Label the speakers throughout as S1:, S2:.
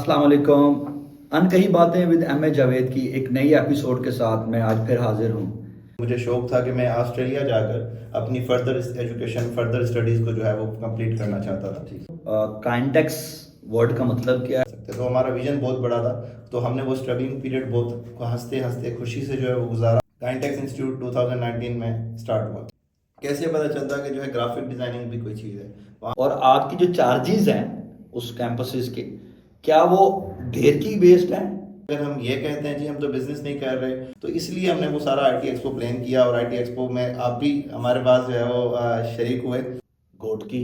S1: अस्सलाम वालेकुम। अनकही बातें विद एम ए जावेद की एक नई एपिसोड के साथ मैं आज फिर हाजिर हूँ।
S2: मुझे शौक था कि मैं ऑस्ट्रेलिया जाकर अपनी फर्दर एजुकेशन फर्दर स्टडीज़ को जो है वो कंप्लीट करना चाहता था।
S1: काइंटेक्स वर्ड का मतलब क्या है?
S2: सकते तो हमारा विजन बहुत बड़ा था, तो हमने वो स्ट्रगलिंग पीरियड बहुत हंसते हंसते खुशी से जो है वो गुजारा। काइंटेक्स इंस्टीट्यूट 2019 में स्टार्ट हुआ। कैसे पता चलता कि जो है ग्राफिक डिजाइनिंग भी कोई चीज़ है।
S1: और आपकी जो चार्जेस हैं उस कैंपसेस के, क्या वो ढेर की बेस्ड हैं?
S2: अगर हम ये कहते हैं जी हम तो बिजनेस नहीं कर रहे, तो इसलिए हमने वो सारा आईटी एक्सपो प्लान किया और आईटी एक्सपो में आप भी हमारे पास जो है वो शरीक हुए।
S1: घोटकी,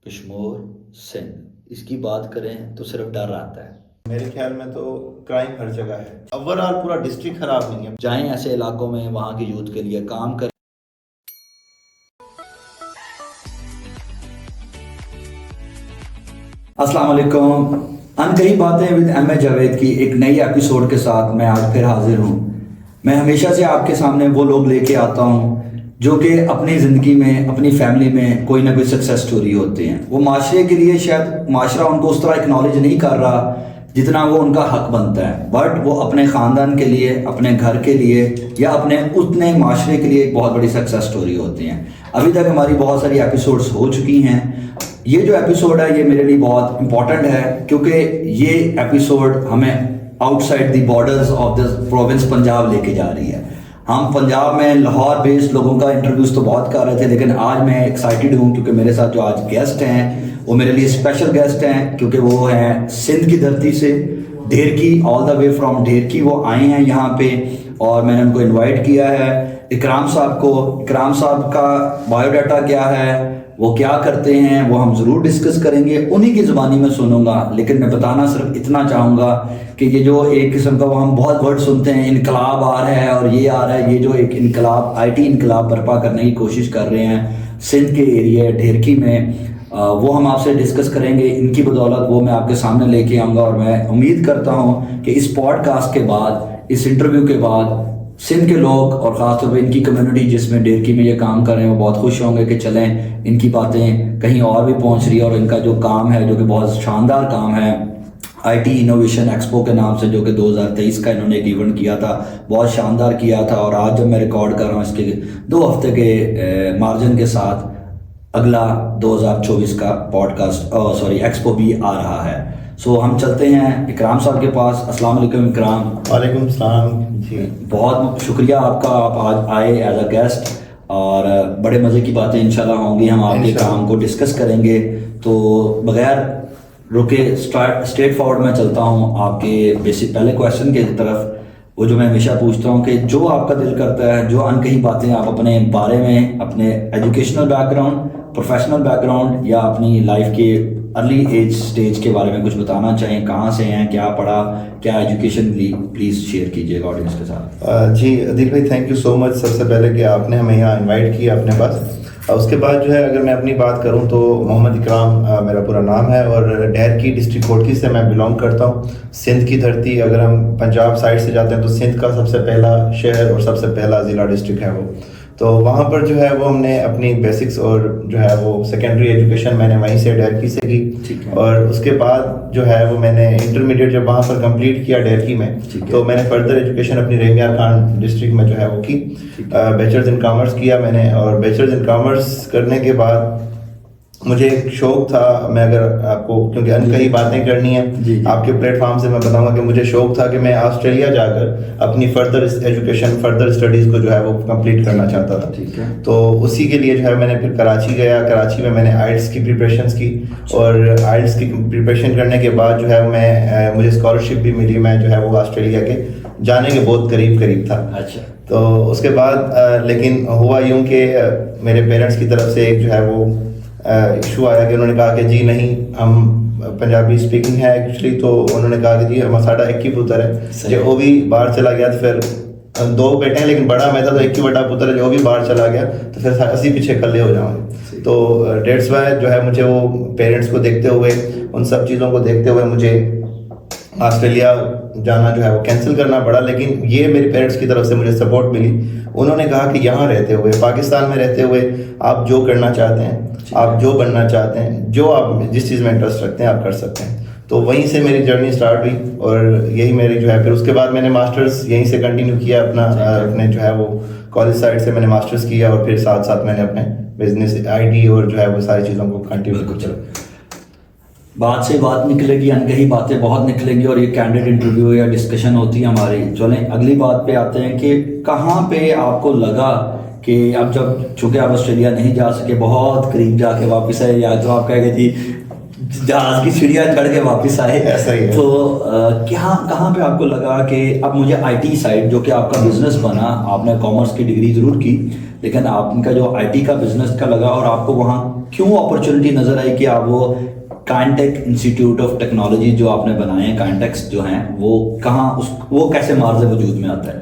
S1: कश्मीर, सिंध, इसकी बात करें तो सिर्फ डर आता है।
S2: मेरे ख्याल में तो क्राइम हर जगह है। ओवरऑल पूरा डिस्ट्रिक्ट खराब नहीं है।
S1: जाएं ऐसे इलाकों में, वहाँ के यूथ के लिए काम करें। अस्सलाम वालेकुम। अनकही बातें विद एम ए जावेद की एक नई एपिसोड के साथ मैं आज फिर हाजिर हूँ। मैं हमेशा से आपके सामने वो लोग लेके आता हूँ जो कि अपनी ज़िंदगी में, अपनी फैमिली में कोई ना कोई सक्सेस स्टोरी होते हैं। वो माशरे के लिए शायद माशरा उनको उस तरह एक्नॉलेज नहीं कर रहा जितना वो उनका हक बनता है, बट वो अपने ख़ानदान के लिए, अपने घर के लिए या अपने उतने माशरे के लिए एक बहुत बड़ी सक्सेस स्टोरी होती हैं। अभी तक हमारी बहुत सारी एपिसोड्स हो चुकी हैं। ये जो एपिसोड है ये मेरे लिए बहुत इंपॉर्टेंट है क्योंकि ये एपिसोड हमें outside the borders of the province Punjab लेके जा रही है। हम पंजाब में लाहौर बेस्ड लोगों का इंटरव्यूज तो बहुत कर रहे थे, लेकिन आज मैं एक्साइटेड हूँ क्योंकि मेरे साथ जो आज गेस्ट हैं वो मेरे लिए स्पेशल गेस्ट हैं, क्योंकि वो हैं सिंध की धरती से, ढेरकी, ऑल द वे फ्रॉम ढेरकी वो आए हैं यहाँ पे और मैंने उनको इनवाइट किया है। इकराम साहब को, इकराम साहब का बायोडाटा क्या है, वो क्या करते हैं, वो हम ज़रूर डिस्कस करेंगे, उन्हीं की ज़ुबानी में सुनूंगा। लेकिन मैं बताना सिर्फ इतना चाहूँगा कि ये जो एक किस्म का वो हम बहुत वर्ड सुनते हैं, इनकलाब आ रहा है और ये आ रहा है, ये जो एक इनकलाब, आईटी इनकलाब बर्पा करने की कोशिश कर रहे हैं सिंध के एरिया ढेरकी में, वो हम आपसे डिस्कस करेंगे। इनकी बदौलत वो मैं आपके सामने लेके आऊँगा और मैं उम्मीद करता हूँ कि इस पॉडकास्ट के बाद, इस इंटरव्यू के बाद सिंध के लोग और ख़ासतौर पर इनकी कम्युनिटी जिसमें ढेरकी में ये काम कर रहे हैं वो बहुत खुश होंगे कि चलें इनकी बातें कहीं और भी पहुंच रही है और इनका जो काम है, जो कि बहुत शानदार काम है, आईटी इनोवेशन एक्सपो के नाम से, जो कि 2023 का इन्होंने एक इवेंट किया था, बहुत शानदार किया था। और आज जब मैं रिकॉर्ड कर रहा हूँ इसके 2 हफ्ते के मार्जिन के साथ अगला 2024 का पॉडकास्ट एक्सपो भी आ रहा है। सो हम चलते हैं इकराम साहब के पास। अस्सलाम वालेकुम इकराम।
S2: वालेकुम सलाम जी।
S1: बहुत शुक्रिया आपका, आप आज आए एज अ गेस्ट और बड़े मज़े की बातें इंशाल्लाह होंगी, हम आपके काम को डिस्कस करेंगे। तो बगैर रुके स्ट्रेट फॉरवर्ड में चलता हूँ आपके बेसिक पहले क्वेश्चन की तरफ, वो जो मैं हमेशा पूछता हूँ कि जो आपका दिल करता है, जो अनकही बातें आप अपने बारे में, अपने एजुकेशनल बैकग्राउंड, प्रोफेशनल बैकग्राउंड या अपनी लाइफ के अर्ली एज स्टेज के बारे में कुछ बताना चाहें, कहाँ से हैं, क्या पढ़ा, क्या एजुकेशन ली, प्लीज़ शेयर कीजिएगा ऑडियंस के साथ।
S2: जी अदिल भाई, थैंक यू सो मच सबसे पहले कि आपने हमें यहाँ इनवाइट किया अपने पास। उसके बाद जो है अगर मैं अपनी बात करूँ तो मोहम्मद इकराम मेरा पूरा नाम है और ढेरकी डिस्ट्रिक्ट कोटकी से मैं बिलोंग करता हूँ। सिंध की धरती, अगर हम पंजाब साइड से जाते हैं तो सिंध का सबसे पहला शहर और सबसे पहला ज़िला डिस्ट्रिक्ट है वो। तो वहाँ पर जो है वो हमने अपनी बेसिक्स और जो है वो सेकेंडरी एजुकेशन मैंने वहीं से ढेरकी से की, और उसके बाद जो है वो मैंने इंटरमीडिएट जब वहाँ पर कंप्लीट किया ढेरकी में, तो मैंने फर्दर एजुकेशन अपनी रेंगियार खान डिस्ट्रिक्ट में जो है वो की। बैचलर्स इन कॉमर्स किया मैंने, और बैचलर्स इन कॉमर्स करने के बाद मुझे एक शौक था, मैं अगर आपको, क्योंकि अनकही बातें करनी है आपके प्लेटफॉर्म से, मैं बताऊंगा कि मुझे शौक था कि मैं ऑस्ट्रेलिया जाकर अपनी फर्दर एजुकेशन फर्दर स्टडीज़ को जो है वो कंप्लीट करना चाहता था।
S1: ठीक है।
S2: तो उसी के लिए जो है मैंने फिर कराची गया। कराची में मैंने आइल्स की प्रिपरेशंस की, और आइल्स की प्रिपरेशन करने के बाद जो है मैं मुझे स्कॉलरशिप भी मिली। मैं जो है वो ऑस्ट्रेलिया के जाने के बहुत करीब था।
S1: अच्छा।
S2: तो उसके बाद लेकिन हुआ यूँ कि मेरे पेरेंट्स की तरफ से एक जो है वो इशू आया कि उन्होंने कहा कि जी नहीं, हम पंजाबी स्पीकिंग है एक्चुअली, तो उन्होंने कहा कि जी हम साढ़ा एक ही पुत्र है, जो वो भी बाहर चला गया। तो फिर 2 बेटे हैं लेकिन बड़ा मैं था, तो एक ही बड़ा पुत्र है, जो भी बाहर चला गया तो फिर असी पीछे कल्ले हो जाओगे। तो डेट्स वाई जो है मुझे वो पेरेंट्स को देखते हुए, उन सब चीज़ों को देखते हुए मुझे ऑस्ट्रेलिया जाना जो है वो कैंसिल करना पड़ा। लेकिन ये मेरे पेरेंट्स की तरफ से मुझे सपोर्ट मिली। उन्होंने कहा कि यहाँ रहते हुए, पाकिस्तान में रहते हुए आप जो करना चाहते हैं, आप जो बनना चाहते हैं, जो आप जिस चीज़ में इंटरेस्ट रखते हैं आप कर सकते हैं। तो वहीं से मेरी जर्नी स्टार्ट हुई और यही मेरी जो है, फिर उसके बाद मैंने मास्टर्स यहीं से कंटिन्यू किया अपना, अपने जो है वो कॉलेज साइड से मैंने मास्टर्स किया और फिर साथ साथ मैंने अपने बिजनेस आईटी और जो है वो सारी चीज़ों को कंटिन्यू किया।
S1: बात से बात निकलेगी, अनकही बातें बहुत निकलेंगी और ये कैंडिड इंटरव्यू या डिस्कशन होती है हमारी। चलें अगली बात पे आते हैं कि कहाँ पे आपको लगा कि अब जब चूँकि आप ऑस्ट्रेलिया नहीं जा सके, बहुत करीब जाके वापस आए, या तो आप कहेंगे जी जहाज की सीढ़ियाँ चढ़ के वापस आए,
S2: ऐसा ही है।
S1: तो क्या कहाँ पे आपको लगा कि अब मुझे आईटी साइड, जो कि आपका बिजनेस बना, आपने कॉमर्स की डिग्री ज़रूर की लेकिन आपका जो आईटी का बिजनेस का लगा, और आपको वहाँ क्यों अपॉर्चुनिटी नज़र आई कि आप वो काइंटेक इंस्टीट्यूट ऑफ टेक्नोलॉजी जो आपने बनाए हैं, काइंटेक्स जो हैं, वो कहाँ वो कैसे मार्ज वजूद में आता है?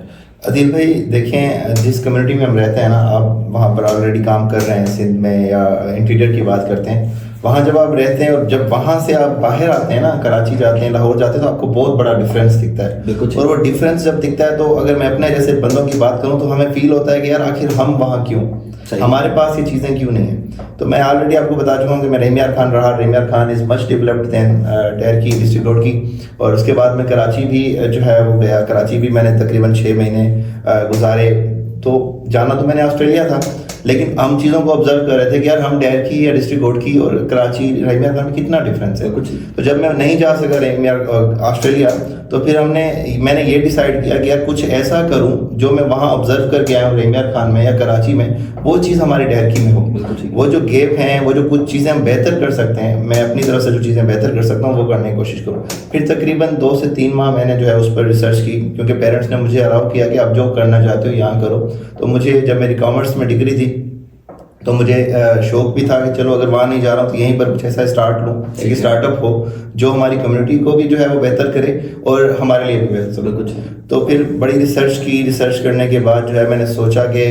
S2: आदिल भाई देखें, जिस कम्युनिटी में हम रहते हैं ना, आप वहाँ पर ऑलरेडी काम कर रहे हैं सिंध में, या इंटीरियर की बात करते हैं, वहाँ जब आप रहते हैं और जब वहाँ से आप बाहर आते हैं ना, कराची जाते हैं, लाहौर जाते हैं, तो आपको बहुत बड़ा डिफरेंस दिखता है। और वो डिफरेंस जब दिखता है, तो अगर मैं अपने जैसे बंदों की बात करूँ तो हमें फील होता है कि यार आखिर हम वहाँ क्यों, हमारे पास ये चीज़ें क्यों नहीं है। तो मैं ऑलरेडी आपको बता चुका हूँ कि मैं रेमियार खान रहा। Remiyar Khan is much developed than Dahar की डिस्ट्रिक्ट रोड की। और उसके बाद मैं कराची भी जो है वो गया। कराची भी मैंने तकरीबन 6 महीने गुजारे। तो जाना तो मैंने ऑस्ट्रेलिया था, लेकिन हम चीज़ों को ऑब्जर्व कर रहे थे कि यार हम डहर की या डिस्ट्रिक्ट कोर्ट की और कराची रेमियार खान में कितना डिफरेंस है कुछ। तो जब मैं नहीं जा सका रेमियार ऑस्ट्रेलिया, तो फिर मैंने ये डिसाइड किया कि यार कुछ ऐसा करूं जो मैं वहाँ ऑब्जर्व करके आया हूँ रेमियार खान में या कराची में, वो चीज़ हमारे डहर की में हो। वो जो गैप हैं, वो जो कुछ चीज़ें हम बेहतर कर सकते हैं, मैं अपनी तरफ से जो चीज़ें बेहतर कर सकता हूँ वो करने की कोशिश करूँ। फिर तकरीबन 2 से 3 माह मैंने जो है उस पर रिसर्च की, क्योंकि पेरेंट्स ने मुझे अलाउ किया कि आप जो करना चाहते हो यहाँ करो। तो मुझे जब मेरी कॉमर्स में डिग्री थी तो मुझे शौक भी था कि चलो अगर वहाँ नहीं जा रहा हूँ तो यहीं पर कुछ ऐसा स्टार्ट लूँ, एक स्टार्टअप हो जो हमारी कम्युनिटी को भी जो है वो बेहतर करे और हमारे लिए भी बेहतर कुछ। तो फिर बड़ी रिसर्च करने के बाद जो है मैंने सोचा कि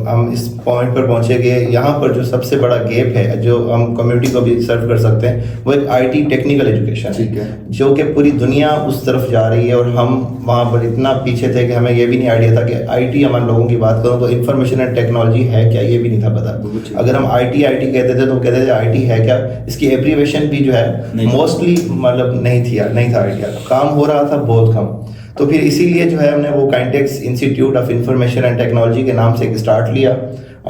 S2: हम इस पॉइंट पर पहुँचे कि यहाँ पर जो सबसे बड़ा गैप है जो हम कम्युनिटी को भी सर्व कर सकते हैं, वो एक आईटी टेक्निकल एजुकेशन है, जो कि पूरी दुनिया उस तरफ जा रही है। और हम वहाँ पर इतना पीछे थे कि हमें ये भी नहीं आइडिया था कि आईटी, हमारे लोगों की बात करूँ तो इंफॉर्मेशन एंड टेक्नोलॉजी है क्या, ये भी नहीं था पता। अगर हम आईटी कहते थे तो कहते थे आईटी है क्या, इसकी एब्रीवेशन भी जो है मोस्टली मतलब नहीं था आइडिया, काम हो रहा था बहुत कम। तो फिर इसीलिए जो है हमने वो Kaintex institute of information and technology के नाम से एक स्टार्ट लिया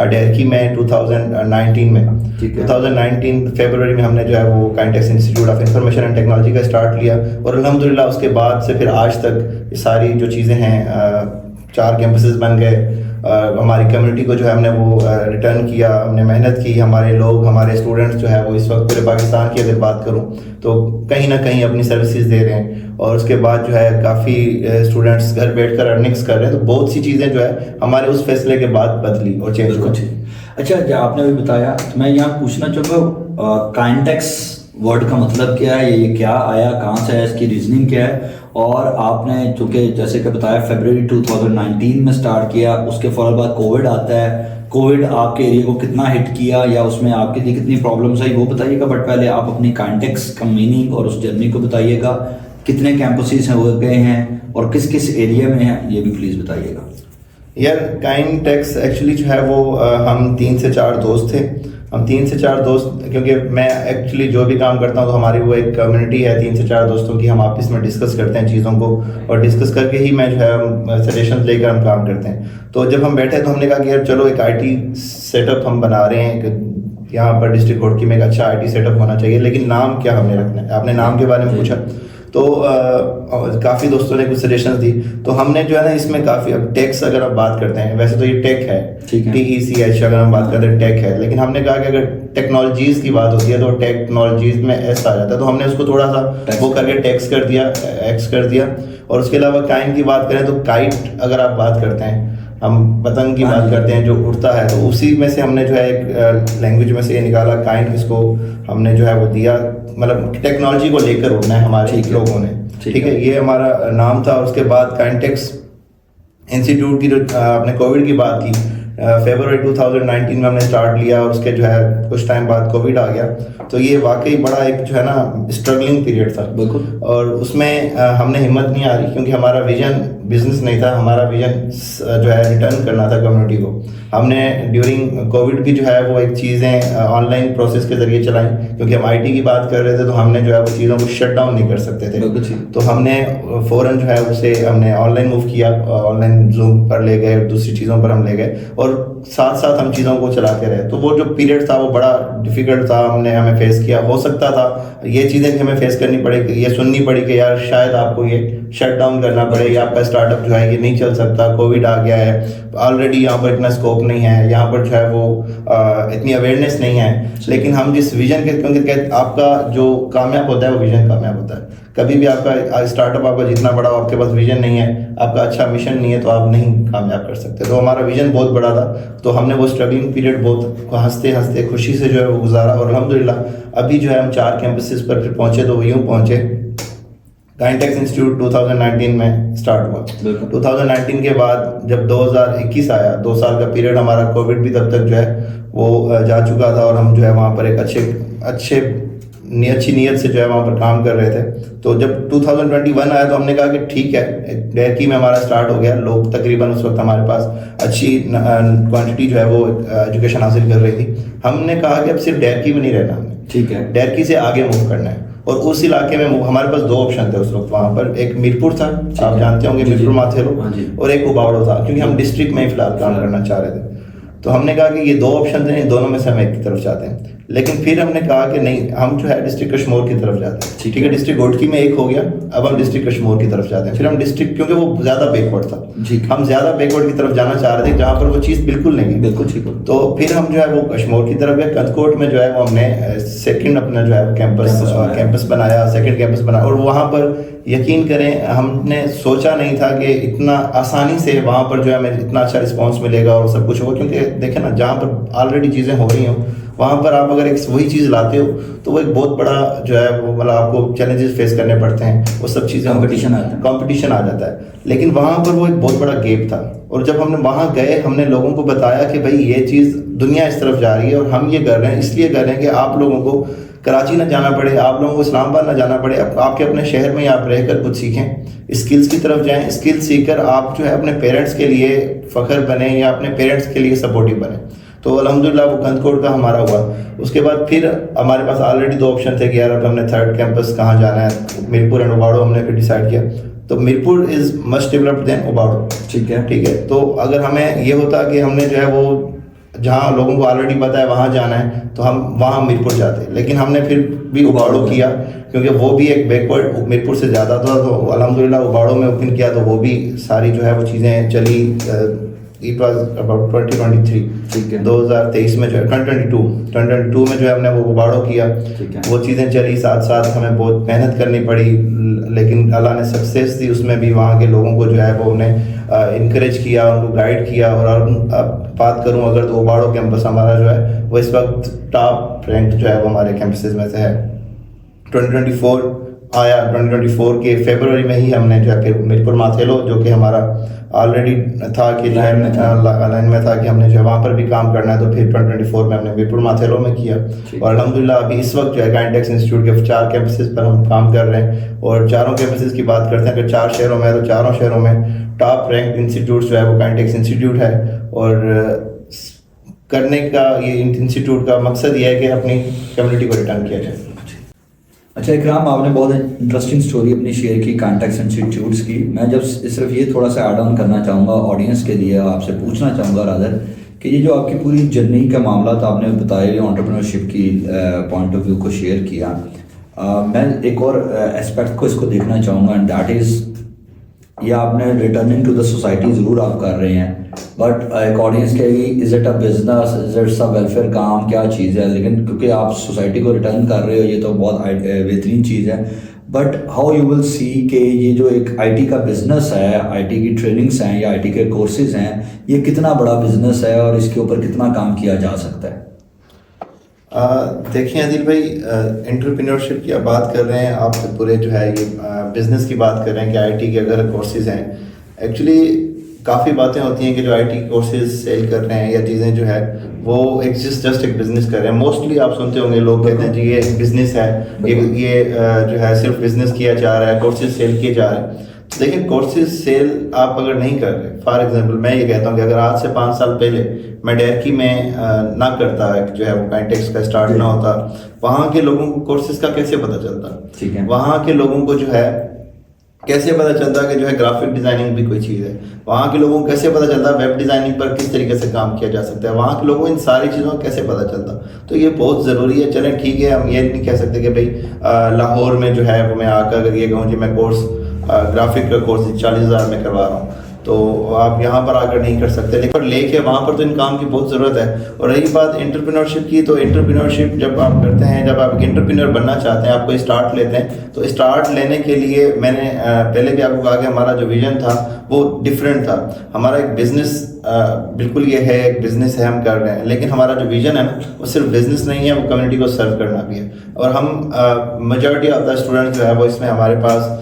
S2: डहर में 2019 में। 2019 फरवरी में हमने जो है वो Kaintex institute of information and technology का स्टार्ट लिया। और अल्हम्दुलिल्लाह उसके बाद से फिर आज तक ये सारी जो चीज़ें हैं, 4 कैंपसेस बन गए। हमारी कम्युनिटी को जो है हमने वो रिटर्न किया, हमने मेहनत की। हमारे लोग, हमारे स्टूडेंट्स जो है वो इस वक्त पूरे पाकिस्तान की अगर बात करूं तो कहीं ना कहीं अपनी सर्विसेज दे रहे हैं। और उसके बाद जो है काफ़ी स्टूडेंट्स घर बैठकर अर्निंग्स कर रहे हैं। तो बहुत सी चीज़ें जो है हमारे उस फैसले के बाद बदली और चेंज हुई।
S1: अच्छा, जो आपने भी बताया, मैं यहाँ पूछना चाहूँगा काइंटेक्स वर्ड का मतलब क्या है, ये क्या आया, कहाँ से है, इसकी रीजनिंग क्या है? और आपने चूँकि जैसे कि बताया फरवरी 2019 में स्टार्ट किया, उसके फौरन बाद कोविड आता है। कोविड आपके एरिया को कितना हिट किया या उसमें आपके लिए कितनी प्रॉब्लम्स आई वो बताइएगा। बट पहले आप अपनी काइंटेक्स का मीनिंग और उस जर्नी को बताइएगा। कितने कैंपसेस हैं वो गए हैं और किस किस एरिया में हैं, ये भी प्लीज़ बताइएगा।
S2: यार काइंटेक्स एक्चुअली जो है वो हम 3 से 4 दोस्त थे। हम 3 से 4 दोस्त, क्योंकि मैं एक्चुअली जो भी काम करता हूँ तो हमारी वो एक कम्युनिटी है 3 से 4 दोस्तों की। हम आपस में डिस्कस करते हैं चीज़ों को और डिस्कस करके ही मैं जो है सजेशन लेकर हम काम करते हैं। तो जब हम बैठे तो हमने कहा कि यार चलो एक आईटी सेटअप हम बना रहे हैं, यहाँ पर डिस्ट्रिक्ट कोर्ट की में एक अच्छा आईटी सेटअप होना चाहिए, लेकिन नाम क्या हमने रखना है। आपने नाम के बारे में पूछा तो काफ़ी दोस्तों ने कुछ सजेशंस दी। तो हमने जो है ना इसमें काफ़ी, अब टेक्स अगर आप बात करते हैं, वैसे तो ये टेक है, TECH अगर हम बात करते हैं टेक है, लेकिन हमने कहा कि अगर टेक्नोलॉजीज़ की बात होती है तो टेक्नोलॉजीज़ में एस आ जाता है। तो हमने उसको थोड़ा सा वो करके टेक्स कर दिया, एक्स कर दिया। और उसके अलावा काइन की बात करें तो काइट अगर आप बात करते हैं, हम पतंग की बात करते हैं जो उड़ता है, तो उसी में से हमने जो है एक लैंग्वेज में से ये निकाला काइन, इसको हमने जो है वो दिया। मतलब टेक्नोलॉजी को लेकर उड़ना है हमारे लोगों ने, ठीक है, ये हमारा नाम था। और उसके बाद काइंटेक्स इंस्टीट्यूट की जो आपने कोविड की बात की, फरवरी 2019 में हमने स्टार्ट लिया और उसके जो है कुछ टाइम बाद कोविड आ गया। तो ये वाकई बड़ा एक जो है ना स्ट्रगलिंग पीरियड था। बिल्कुल। और उसमें हमने हिम्मत नहीं आ रही, क्योंकि हमारा विजन बिजनेस नहीं था, हमारा विजन जो है रिटर्न करना था कम्युनिटी को। हमने ड्यूरिंग कोविड भी जो है वो एक चीज़ें ऑनलाइन प्रोसेस के ज़रिए चलाई, क्योंकि हम आईटी की बात कर रहे थे तो हमने जो है वो चीज़ों को शट डाउन नहीं कर सकते थे। तो हमने फ़ौरन जो है उसे हमने ऑनलाइन मूव किया, ऑनलाइन जूम पर ले गए, दूसरी चीज़ों पर हम ले गए और साथ साथ हम चीज़ों को चलाते रहे। तो वो जो पीरियड था वो बड़ा डिफ़िकल्ट था, हमें फेस किया। हो सकता था ये चीज़ें भी हमें फेस करनी पड़े, ये सुननी पड़ी कि यार शायद आपको ये शट डाउन करना पड़े, या आपका स्टार्टअप जो है ये नहीं चल सकता, कोविड आ गया है, ऑलरेडी यहाँ पर इतना स्कोप नहीं है, यहाँ पर जो है वो इतनी अवेयरनेस नहीं है। लेकिन हम जिस विजन के, क्योंकि आपका जो कामयाब होता है वो विजन कामयाब होता है। कभी भी आपका स्टार्टअप आपका जितना बड़ा हो, आपके पास विजन नहीं है, आपका अच्छा मिशन नहीं है, तो आप नहीं कामयाब कर सकते। तो हमारा विजन बहुत बड़ा था, तो हमने वो स्ट्रगलिंग पीरियड बहुत हंसते हंसते खुशी से जो है वो गुजारा। और अल्हम्दुलिल्लाह अभी जो है हम 4 कैंपसेस पर फिर पहुंचे, तो वो यूँ पहुंचे। काइंटेक्स इंस्टीट्यूट 2019 में स्टार्ट हुआ। 2019 के बाद जब 2021 आया, 2 साल का पीरियड हमारा, कोविड भी तब तक जो है वो जा चुका था और हम जो है वहाँ पर एक अच्छी नीयत से जो है वहाँ पर काम कर रहे थे। तो जब 2021 आया तो हमने कहा कि ठीक है, डेयरकी में हमारा स्टार्ट हो गया। लोग तकरीबन उस वक्त हमारे पास अच्छी क्वांटिटी जो है वो एजुकेशन हासिल कर रही थी। हमने कहा कि अब सिर्फ डेयरकी में नहीं रहना, हमें ठीक है डेयरकी से आगे मूव करना है। और उस इलाके में हमारे पास 2 ऑप्शन थे उस वक्त वहाँ पर। एक मीरपुर था, आप जानते होंगे, मीरपुर माथेरो, और एक उबावड़ो था, क्योंकि हम डिस्ट्रिक्ट में ही फिलहाल काम करना चाह रहे थे। तो हमने कहा कि ये 2 ऑप्शन थे, इन दोनों में से हम एक की तरफ जाते हैं। लेकिन फिर हमने कहा कि नहीं, हम जो है डिस्ट्रिक्ट कश्मीर की तरफ जाते हैं। ठीक है, डिस्ट्रिक्ट घोटकी में एक हो गया, अब हम डिस्ट्रिक्ट कश्मीर की तरफ जाते हैं। फिर हम डिस्ट्रिक्ट, क्योंकि वो ज़्यादा बैकवर्ड था, हम ज़्यादा बैकवर्ड की तरफ जाना चाह रहे थे जहाँ पर वो चीज़ बिल्कुल नहीं है। बिल्कुल ठीक हो। तो फिर हम जो है वो कश्मीर की तरफ गए। कंदकोट में जो है वो हमने सेकंड अपना जो है कैंपस बनाया, सेकंड कैंपस बनाया। और वहाँ पर यकीन करें, हमने सोचा नहीं था कि इतना आसानी से वहाँ पर जो है हमें इतना अच्छा रिस्पांस मिलेगा और सब कुछ होगा। क्योंकि देखें ना, जहाँ पर ऑलरेडी चीज़ें हो रही हों, वहाँ पर आप अगर एक वही चीज़ लाते हो तो वो एक बहुत बड़ा जो है वो मतलब आपको चैलेंजेस फेस करने पड़ते हैं, वो सब चीज़ें, कंपटीशन आ जाता है। लेकिन वहाँ पर वो एक बहुत बड़ा गेप था। और जब हमने वहाँ गए, हमने लोगों को बताया कि भाई ये चीज़ दुनिया इस तरफ जा रही है और हम ये कर रहे हैं, इसलिए कर रहे हैं कि आप लोगों को कराची ना जाना पड़े, आप लोगों को इस्लामाबाद ना जाना पड़े, आपके अपने शहर में ही आप रहकर कुछ सीखें, स्किल्स की तरफ जाएं। स्किल सीखकर आप जो है अपने पेरेंट्स के लिए फ़ख्र बने या अपने पेरेंट्स के लिए सपोर्टिव बने। तो अल्हम्दुलिल्लाह वो कंदकोट का हमारा हुआ। उसके बाद फिर हमारे पास ऑलरेडी 2 ऑप्शन थे कि यार अब हमने 3rd कैंपस कहाँ जाना है, मीरपुर एंड उबाड़ो हमने फिर डिसाइड किया। तो Mirpur is much developed than Ubauro. ठीक है। तो अगर हमें ये होता कि हमने जो है वो जहाँ लोगों को ऑलरेडी पता है वहाँ जाना है, तो हम वहाँ मीरपुर जाते। लेकिन हमने फिर भी उबाड़ो किया, क्योंकि वो भी एक बैकवर्ड मीरपुर से ज़्यादा था। तो अल्हम्दुलिल्लाह उबाड़ो में ओपन किया, तो वो भी सारी जो है वो चीज़ें चली। इट वॉज अबाउट 2023, ठीक है, 2023 में जो है 2022 में जो है हमने वो उबाड़ो किया। वो चीज़ें चली, साथ साथ हमें बहुत मेहनत करनी पड़ी, लेकिन अल्लाह ने सक्सेस दी उसमें भी। वहाँ के लोगों को जो है वो उन्हें इनकरेज किया, उनको गाइड किया। और अब बात करूँ अगर, तो उबाड़ो कैंपस हमारा जो है वो इस वक्त टॉप रैंक जो है वो हमारे कैंपसेस में से है। 2024 आया, 2024 के फरवरी में ही हमने जो है फिर मीरपुर माथेलो, जो कि हमारा ऑलरेडी था कि लाइन में था कि हमने जो है वहाँ पर भी काम करना है, तो फिर 2024 में हमने मीरपुर माथेलो में किया। और अल्हम्दुलिल्लाह अभी इस वक्त जो है काइंटेक्स इंस्टीट्यूट के 4 कैंपसेस पर हम काम कर रहे हैं। और चारों कैंपसेस की बात करते हैं, अगर 4 शहरों में है तो चारों शहरों में टॉप रैंक इंस्टीट्यूट जो है वो काइंटेक्स इंस्टीट्यूट है। और करने का ये इंस्टीट्यूट का मकसद ये है कि अपनी कम्युनिटी को रिटर्न किया जाए।
S1: अच्छा इकराम, आपने बहुत इंटरेस्टिंग स्टोरी अपनी शेयर की कांटेक्स इंस्टीट्यूट्स की। मैं जब सिर्फ ये थोड़ा सा ऐड ऑन करना चाहूँगा ऑडियंस के लिए, आपसे पूछना चाहूँगा रादर कि ये जो आपकी पूरी जर्नी का मामला था, आपने बताया एंटरप्रेन्योरशिप की पॉइंट ऑफ व्यू को शेयर किया। मैं एक और एस्पेक्ट को इसको देखना चाहूँगा, एंड दैट इज़ ये आपने रिटर्निंग टू द सोसाइटी ज़रूर आप कर रहे हैं, बट एक ऑडियंस कहेगी is it a business, is it's a welfare काम, क्या चीज़ है। लेकिन क्योंकि आप सोसाइटी को रिटर्न कर रहे हो, ये तो बहुत बेहतरीन चीज़ है। But how you will see कि ये जो एक आईटी का बिज़नेस है, आईटी की ट्रेनिंग्स हैं या आईटी के कोर्सेज़ हैं, ये कितना बड़ा बिज़नेस है और इसके ऊपर कितना काम किया जा सकता है।
S2: देखिए आदिल भाई, एंटरप्रेन्योरशिप की आप बात कर रहे हैं, आप पूरे जो है ये बिज़नेस की बात कर रहे हैं कि आईटी के अगर कोर्सेज़ हैं। एक्चुअली काफ़ी बातें होती हैं कि जो आईटी कोर्सेज सेल कर रहे हैं या चीज़ें जो है वो एक जस्ट एक बिज़नेस कर रहे हैं। मोस्टली आप सुनते होंगे लोग कहते हैं जी ये बिज़नेस है, ये जो है सिर्फ बिज़नेस किया जा रहा है, कोर्सेज सेल किए जा रहे हैं। देखिए, कोर्सेज सेल आप अगर नहीं कर रहे, फॉर एग्जांपल मैं ये कहता हूँ कि अगर आज से 5 साल पहले मैं डेयरकी में ना करता जो है वो काइंटेक्स का स्टार्ट ना होता, वहाँ के लोगों को कोर्सेज का कैसे पता चलता?
S1: ठीक है।
S2: वहाँ के लोगों को जो है कैसे पता चलता कि जो है ग्राफिक डिजाइनिंग भी कोई चीज़ है? वहाँ के लोगों को कैसे पता चलता वेब डिजाइनिंग पर किस तरीके से काम किया जा सकता है? वहाँ के लोगों को इन सारी चीज़ों को कैसे पता चलता? तो ये बहुत ज़रूरी है। चलें ठीक है, हम ये नहीं कह सकते कि भाई लाहौर में जो है वो मैं आकर अगर ये कहूँ कि मैं कोर्स ग्राफिक का कोर्स 40,000 में करवा रहा हूँ, तो आप यहाँ पर आकर नहीं कर सकते, लेकिन लेके वहाँ पर तो इनकम की बहुत ज़रूरत है। और रही बात एंटरप्रेन्योरशिप की, तो एंटरप्रेन्योरशिप जब आप करते हैं, जब आप एक एंटरप्रेन्योर बनना चाहते हैं, आपको स्टार्ट लेते हैं, तो स्टार्ट लेने के लिए मैंने पहले भी आपको कहा कि हमारा जो विजन था वो डिफरेंट था। हमारा एक बिजनेस बिल्कुल ये है, एक बिजनेस है, हम कर रहे हैं, लेकिन हमारा जो विजन है ना वो सिर्फ बिजनेस नहीं है, वो कम्युनिटी को सर्व करना भी है। और हम मेजॉरिटी ऑफ द स्टूडेंट्स जो है वो इसमें हमारे पास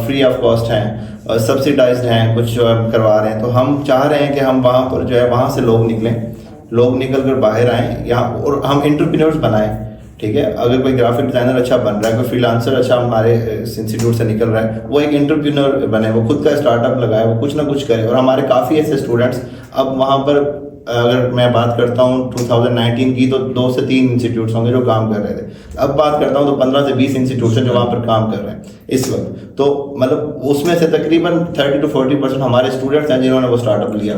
S2: फ्री ऑफ कॉस्ट हैं, सब्सिडाइज्ड हैं, कुछ जो हम करवा रहे हैं। तो हम चाह रहे हैं कि हम वहाँ पर जो है वहाँ से लोग निकल कर बाहर आएँ यहाँ, और हम एंटरप्रेन्योर्स बनाएं। ठीक है, अगर कोई ग्राफिक डिजाइनर अच्छा बन रहा है, कोई फ्रीलांसर अच्छा हमारे इंस्टीट्यूट से निकल रहा है, वो एक एंटरप्रेन्योर बने, वो खुद का स्टार्टअप लगाए, वो कुछ ना कुछ करे। और हमारे काफ़ी ऐसे स्टूडेंट्स अब वहाँ पर, अगर मैं बात करता हूँ 2019 की, तो 2 से 3 इंस्टीट्यूट्स होंगे जो काम कर रहे थे। अब बात करता हूँ तो 15 से 20 इंस्टीट्यूट हैं जो वहाँ पर काम कर रहे हैं इस वक्त। तो मतलब उसमें से तकरीबन 30 to 40% हमारे स्टूडेंट्स हैं जिन्होंने वो स्टार्टअप लिया।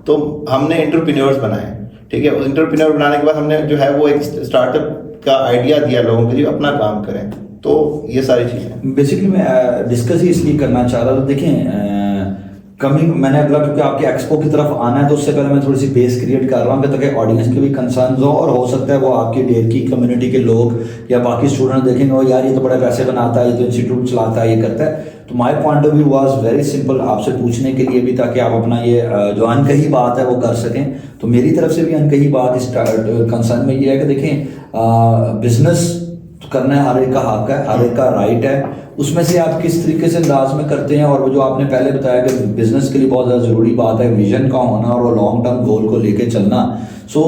S2: तो हमने एंटरप्रेन्योर्स बनाए, ठीक है। उस एंटरप्रेन्योर बनाने के बाद हमने जो है वो एक स्टार्टअप का आइडिया दिया लोगों के लिए अपना काम करें। तो ये सारी चीज़ें
S1: बेसिकली मैं डिस्कस ही इसलिए करना चाह रहा था। देखें, कमिंग मैंने अगला, क्योंकि आपके एक्सपो की तरफ आना है, तो उससे पहले मैं थोड़ी सी बेस क्रिएट कर रहा हूँ ताकि ऑडियंस के भी कंसर्न्स हो, और हो सकता है वो आपकी डेयरकी कम्युनिटी के लोग या बाकी स्टूडेंट देखेंगे और यार ये तो बड़े पैसे बनाता है, ये तो इंस्टीट्यूट चलाता है, ये करता है। तो my point of view was very simple, आपसे पूछने के लिए भी, ताकि आप अपना ये जो अनकही बात है वो कर सकें। तो मेरी तरफ से भी अनकही बात इस कंसर्न में ये है कि देखें, बिजनेस करना है हर एक का हक है, हर एक का राइट है। उसमें से आप किस तरीके से अंदाज में करते हैं, और वो जो आपने पहले बताया कि बिजनेस के लिए बहुत ज़्यादा ज़रूरी बात है विजन का होना और वो लॉन्ग टर्म गोल को लेके चलना। सो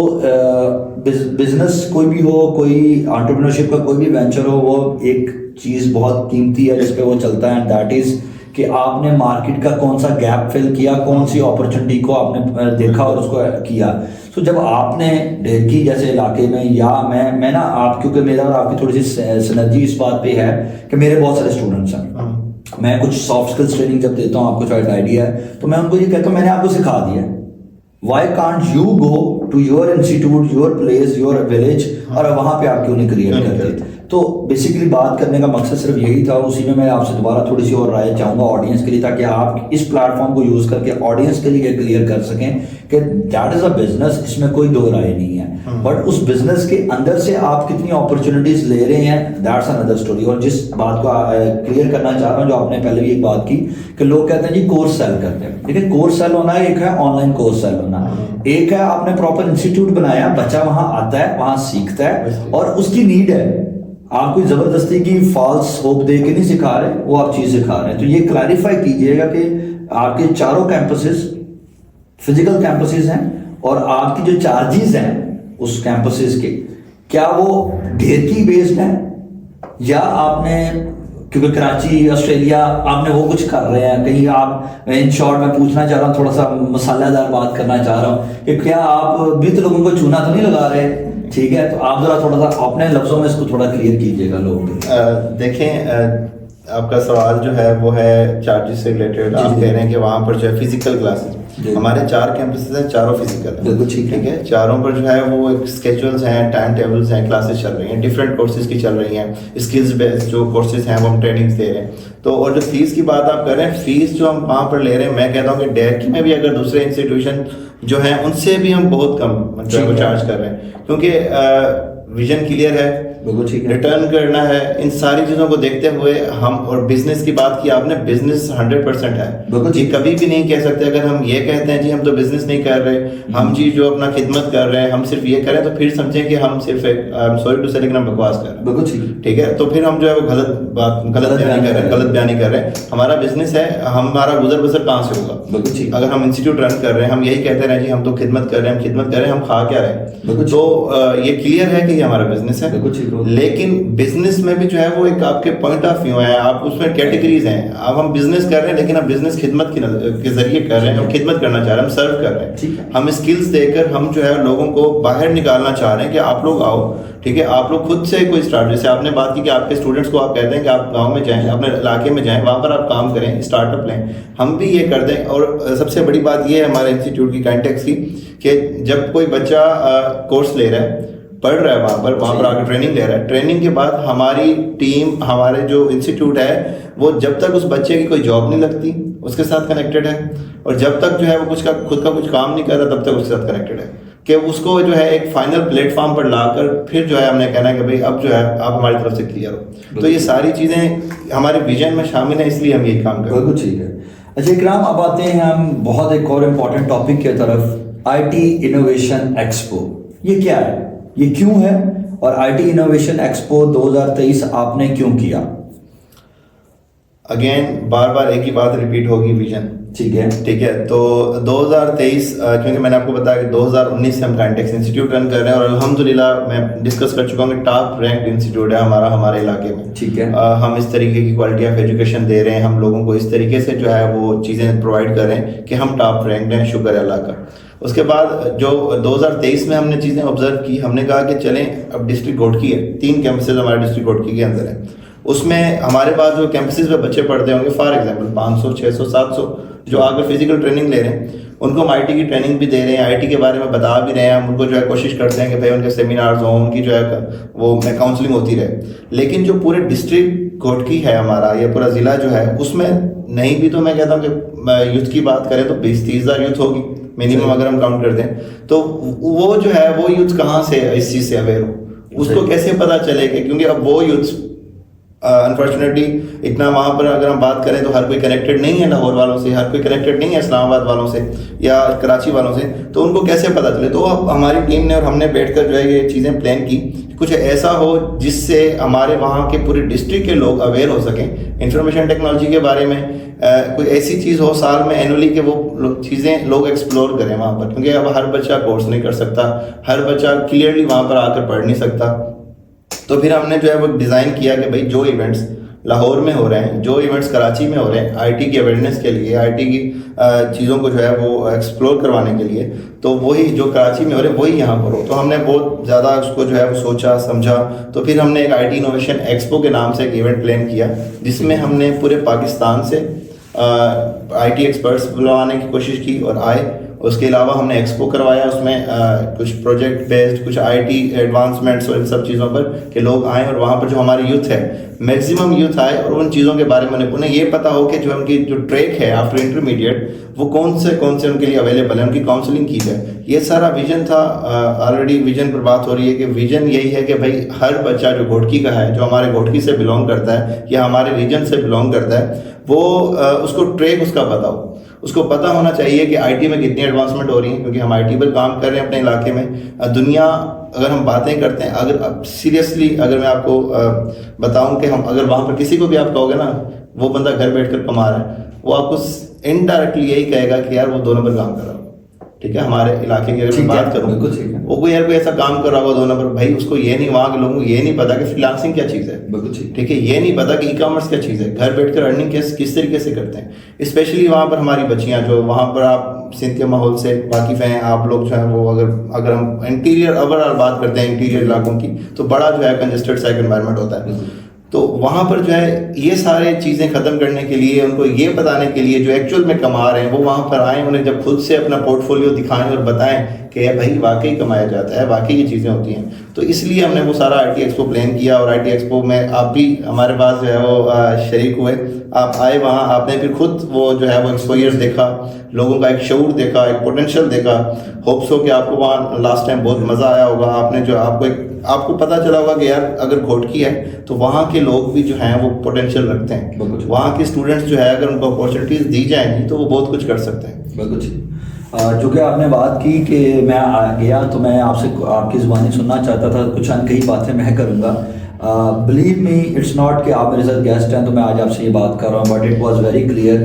S1: बिजनेस कोई भी हो, कोई एंटरप्रेन्योरशिप का कोई भी वेंचर हो, वो एक चीज़ बहुत कीमती है जिस पे वो चलता है, एंड दैट इज़ कि आपने मार्केट का कौन सा गैप फिल किया, कौन सी अपॉर्चुनिटी को आपने देखा और उसको किया। तो जब आपने डेयरकी जैसे इलाके में, या मैं ना, आप क्योंकि मेरा और आपकी थोड़ी सी सिनर्जी इस बात पे है कि मेरे बहुत सारे स्टूडेंट्स हैं, मैं कुछ सॉफ्ट स्किल्स ट्रेनिंग जब देता हूँ, आपको शायद आइडिया है, तो मैं उनको ये कहता हूँ मैंने आपको सिखा दिया, why can't you go to your institute, your place, your village, और वहाँ पे आप क्यों नहीं क्रिएट करते। तो बेसिकली बात करने का मकसद सिर्फ यही था। उसी में मैं आपसे दोबारा थोड़ी सी और राय चाहूँगा ऑडियंस के लिए, ताकि आप इस प्लेटफॉर्म को यूज़ करके ऑडियंस के लिए क्लियर कर सकें कि दैट इज़ अ बिजनेस, इसमें कोई दो राय नहीं है, बट उस बिजनेस के अंदर से आप कितनी अपॉर्चुनिटीज ले रहे हैं, दैट्स अनदर स्टोरी। और जिस बात को क्लियर करना चाह रहा हूँ, जो आपने पहले भी एक बात की कि लोग कहते हैं जी कोर्स सेल करते हैं। देखिए, कोर्स सेल होना एक है, ऑनलाइन कोर्स सेल होना एक है। आपने प्रॉपर इंस्टीट्यूट बनाया, बच्चा वहाँ आता है, वहाँ सीखता है और उसकी नीड है। आप कोई जबरदस्ती की फॉल्स होप दे के नहीं सिखा रहे, वो आप चीज सिखा रहे हैं। तो ये क्लैरिफाई कीजिएगा कि आपके चारों कैंपसेस फिजिकल कैंपसेस हैं, और आपकी जो चार्जेस हैं उस कैंपसेस के, क्या वो डेयरकी बेस्ड हैं, या आपने, क्योंकि कराची ऑस्ट्रेलिया आपने वो कुछ कर रहे हैं कहीं आप, इन शॉर्ट में पूछना चाह रहा हूँ, थोड़ा सा मसालेदार बात करना चाह रहा हूँ कि क्या आप भी तो लोगों को चूना तो नहीं लगा रहे। ठीक है, तो आप जरा थोड़ा सा अपने लफ्जों में इसको थोड़ा क्लियर कीजिएगा लोगों के।
S2: देखें, आपका सवाल जो है वो है चार्जेस से रिलेटेड। आप कह रहे हैं कि वहाँ पर जो है फिजिकल क्लासेस, हमारे 4 कैंपसेस हैं, चारों फिजिकल हैं।
S1: बिल्कुल ठीक
S2: है, चारों पर जो है वो एक स्केड्यूल्स हैं, टाइम टेबल्स हैं, क्लासेस चल रही हैं, डिफरेंट कोर्सेज की चल रही हैं, स्किल्स बेस्ड जो कोर्सेज हैं वो हम ट्रेनिंग्स दे रहे हैं। तो और जो फीस की बात आप कर रहे हैं, फीस जो हम वहाँ पर ले रहे हैं, मैं कहता हूँ कि डेयरकी में भी अगर दूसरे इंस्टीट्यूशन जो हैं उनसे भी हम बहुत कम जो है वो चार्ज कर रहे हैं, क्योंकि विजन क्लियर है,
S1: बिल्कुल ठीक है,
S2: रिटर्न करना है, इन सारी चीज़ों को देखते हुए हम, और बिजनेस की बात की आपने, बिजनेस 100% है जी। कभी भी नहीं कह सकते अगर हम ये कहते हैं जी हम तो बिजनेस नहीं कर रहे, हम जी जो अपना खिदमत कर रहे हैं, हम सिर्फ ये करें, तो फिर समझें कि हम सिर्फ एक, सॉरी टू से, लेकिन हम बकवास कर रहे हैं।
S1: बिल्कुल
S2: ठीक है, तो फिर हम जो है वो गलत बयानी कर रहे हैं। हमारा बिजनेस है, हमारा गुजर बसर कहाँ से होगा? अगर हम इंस्टीट्यूट रन कर रहे हैं, हम यही कहते रहे जी हम तो खिदमत कर रहे हैं, हम खा क्या रहे हैं? तो ये क्लियर है कि हमारा बिजनेस है,
S1: बिल्कुल ठीक हो।
S2: लेकिन बिजनेस में भी जो है वो एक आपके पॉइंट ऑफ व्यू है, आप उसमें कैटेगरीज हैं। अब हम बिजनेस कर रहे हैं, लेकिन हम बिजनेस खिदमत के जरिए कर रहे हैं, हम खिदमत करना चाह रहे हैं, हम सर्व कर रहे
S1: ठीक
S2: हैं।
S1: है।
S2: हम स्किल्स देकर हम जो है लोगों को बाहर निकालना चाह रहे हैं कि आप लोग आओ, ठीक है, आप लोग खुद से कोई स्टार्ट, जैसे आपने बात की कि आपके स्टूडेंट्स को आप कहते हैं कि आप गांव में जाएं, अपने इलाके में जाएं, वहां पर आप काम करें, स्टार्टअप लें, हम भी ये कर दें। और सबसे बड़ी बात ये है हमारे इंस्टीट्यूट की काइंटेक्स की कि जब कोई बच्चा कोर्स ले रहा है, पढ़ रहा है वहाँ पर आकर ट्रेनिंग ले रहा है, ट्रेनिंग के बाद हमारी टीम, हमारे जो इंस्टीट्यूट है, वो जब तक उस बच्चे की कोई जॉब नहीं लगती उसके साथ कनेक्टेड है, और जब तक जो है वो खुद का कुछ काम नहीं कर रहा तब तक उसके साथ कनेक्टेड है, कि उसको जो है एक फाइनल प्लेटफॉर्म पर लाकर फिर जो है हमने कहना है कि भाई अब जो है आप हमारी तरफ से क्लियर हो। तो ये सारी चीज़ें हमारे विजन में शामिल है, इसलिए हम ये काम कर रहे हैं।
S1: बिल्कुल ठीक है। अच्छा इकराम, अब आते हैं हम बहुत एक और इम्पोर्टेंट टॉपिक की तरफ, IT इनोवेशन एक्सपो। ये क्या है, ये क्यों है, और IT इनोवेशन एक्सपो 2023 आपने क्यों किया?
S2: अगेन बार बार एक ही बात रिपीट होगी, विजन।
S1: ठीक है।
S2: ठीक है, तो 2023, क्योंकि मैंने आपको बताया कि 2019 से हम काइंटेक्स इंस्टीट्यूट रन कर रहे हैं, और अल्हम्दुलिल्लाह मैं डिस्कस कर चुका हूँ कि टॉप रैंक इंस्टीट्यूट है हमारे इलाके में।
S1: ठीक है।
S2: हम इस तरीके की क्वालिटी ऑफ एजुकेशन दे रहे हैं, हम लोगों को इस तरीके से जो है वो चीज़ें प्रोवाइड कर रहे हैं कि हम टॉप रैंक हैं, शुक्र है अल्लाह का। उसके बाद जो 2023 में हमने चीज़ें ऑब्जर्व की, हमने कहा कि चलें, अब डिस्ट्रिक्ट घोटकी है, 3 कैंपसेज हमारे डिस्ट्रिक्ट घोटकी के अंदर है, उसमें हमारे पास जो कैंपसेज पे बच्चे पढ़ते होंगे, फॉर एग्जांपल 500, 600, 700 जो आकर फिजिकल ट्रेनिंग ले रहे हैं, उनको हम IT की ट्रेनिंग भी दे रहे हैं, IT के बारे में बता भी रहे हैं, हम उनको जो है कोशिश करते हैं कि भाई उनके सेमिनार्स हों, उनकी जो है वो काउंसलिंग होती रहे। लेकिन जो पूरे डिस्ट्रिक्ट घोटकी है हमारा, या पूरा ज़िला जो है, उसमें नहीं भी तो मैं कहता हूँ कि यूथ की बात करें तो 20-30 हज़ार यूथ होगी मिनिमम, अगर हम काउंट करते हैं। तो वो जो है वो यूथ कहाँ से इस चीज़ से अवेयर हो, उसको कैसे पता चलेगा, क्योंकि अब वो यूथ अनफॉर्चुनेटली इतना वहाँ पर अगर हम बात करें तो हर कोई कनेक्टेड नहीं है लाहौर वालों से, हर कोई कनेक्टेड नहीं है इस्लामाबाद वालों से या कराची वालों से, तो उनको कैसे पता चले। तो अब हमारी टीम ने और हमने बैठकर जो है ये चीज़ें प्लान की, कुछ ऐसा हो जिससे हमारे वहाँ के पूरे डिस्ट्रिक्ट के लोग अवेयर हो सकें इंफॉर्मेशन टेक्नोलॉजी के बारे में। कोई ऐसी चीज़ हो साल में एनुअली कि वो चीज़ें लोग एक्सप्लोर करें वहाँ पर, क्योंकि अब हर बच्चा कोर्स नहीं कर सकता, हर बच्चा क्लियरली वहाँ पर आकर पढ़ नहीं सकता। तो फिर हमने जो है वो डिज़ाइन किया कि भाई जो इवेंट्स लाहौर में हो रहे हैं, जो इवेंट्स कराची में हो रहे हैं IT की अवेयरनेस के लिए, IT की चीज़ों को जो है वो एक्सप्लोर करवाने के लिए, तो वही जो कराची में हो रहे हैं वही यहाँ पर हो। तो हमने बहुत ज़्यादा उसको जो है वो सोचा समझा, तो फिर हमने एक IT इनोवेशन एक्सपो के नाम से एक इवेंट प्लान किया, जिसमें हमने पूरे पाकिस्तान से IT एक्सपर्ट्स बुलवाने की कोशिश की और आए। उसके अलावा हमने एक्सपो करवाया, उसमें कुछ प्रोजेक्ट बेस्ड, कुछ IT एडवांसमेंट्स और इन सब चीज़ों पर कि लोग आएँ, और वहाँ पर जो हमारे यूथ है, मैक्सिमम यूथ आए और उन चीज़ों के बारे में उन्हें ये पता हो कि जो उनकी जो ट्रैक है आफ्टर इंटरमीडिएट, वो कौन से उनके लिए अवेलेबल है, उनकी काउंसलिंग की जाए। ये सारा विजन था। ऑलरेडी विजन पर बात हो रही है कि विजन यही है कि भाई हर बच्चा जो घोटकी का है, जो हमारे घोटकी से बिलोंग करता है या हमारे रीजन से बिलोंग करता है, वो उसको ट्रैक उसका पता हो, उसको पता होना चाहिए कि IT में कितनी एडवांसमेंट हो रही है, क्योंकि हम IT पर काम कर रहे हैं अपने इलाके में। दुनिया अगर हम बातें करते हैं, अगर सीरियसली अगर मैं आपको बताऊं कि हम अगर वहाँ पर किसी को भी आप कहोगे ना वो बंदा घर बैठकर कमा रहा है, वो आपको इनडायरेक्टली यही कहेगा कि यार वो 2 नंबर काम कर रहा है। ठीक है, हमारे इलाके की अगर मैं बात करूँ, वो कोई यार कोई ऐसा काम कर रहा होगा 2 नंबर, भाई उसको ये नहीं, वहाँ के लोगों को ये नहीं पता कि फ्रीलांसिंग क्या चीज़ है। ठीक है, ये नहीं पता कि ई-कॉमर्स क्या चीज़ है, घर बैठकर अर्निंग किस तरीके से करते हैं। स्पेशली वहाँ पर हमारी बच्चियाँ जो वहाँ पर, आप सिंध के माहौल से वाकिफ़ हैं आप लोग जो है वो, अगर हम इंटीरियर ओवरऑल बात करते हैं इंटीरियर इलाकों की, तो बड़ा जो है कंजेस्टेड सा एनवायरनमेंट होता है। तो वहाँ पर जो है ये सारे चीज़ें ख़त्म करने के लिए, उनको ये बताने के लिए जो एक्चुअल में कमा रहे हैं वो वहाँ पर आएँ, उन्हें जब खुद से अपना पोर्टफोलियो दिखाएं और बताएं कि भाई वाकई कमाया जाता है, वाकई ये चीज़ें होती हैं। तो इसलिए हमने वो सारा IT एक्सपो प्लान किया, और IT एक्सपो में आप भी हमारे पास जो है वो शरीक हुए, आप आए वहाँ, आपने फिर खुद वो जो है वो एक्सपोजर्स देखा, लोगों का एक शऊर देखा, एक पोटेंशियल देखा। होप्स हो कि आपको वहाँ लास्ट टाइम बहुत मज़ा आया होगा, आपने जो आपको पता चला होगा कि यार अगर घोटकी है तो वहाँ के लोग भी जो हैं वो पोटेंशियल रखते हैं, वहाँ के स्टूडेंट्स जो है अगर उनको अपॉर्चुनिटीज़ दी जाएंगी तो वो बहुत कुछ कर सकते हैं।
S1: बिल्कुल। जो कि आपने बात की कि मैं गया तो मैं आपसे आपकी ज़ुबानी सुनना चाहता था, कुछ अनकही बातें मैं करूँगा। बिलीव मी, इट्स नॉट कि आप मेरे साथ गेस्ट हैं तो मैं आज आपसे ये बात कर रहा हूँ, but it was very clear.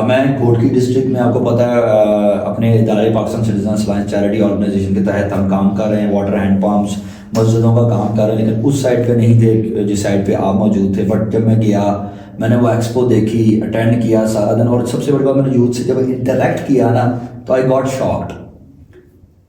S1: मैं घोटकी डिस्ट्रिक्ट में, आपको पता है, अपने इदारे Pakistan citizen alliance charity organization के तहत हम काम कर रहे हैं। वाटर हैंड पम्प्स, मस्जिदों का काम कर रहे हैं, लेकिन उस साइड पे नहीं थे जिस साइड पे आप मौजूद थे। बट जब मैं गया, मैंने वो एक्सपो देखी, अटेंड किया सारा दिन, और सबसे बड़ी बात मैंने यूथ से जब इंटरेक्ट किया ना तो आई गॉट शॉक्ड।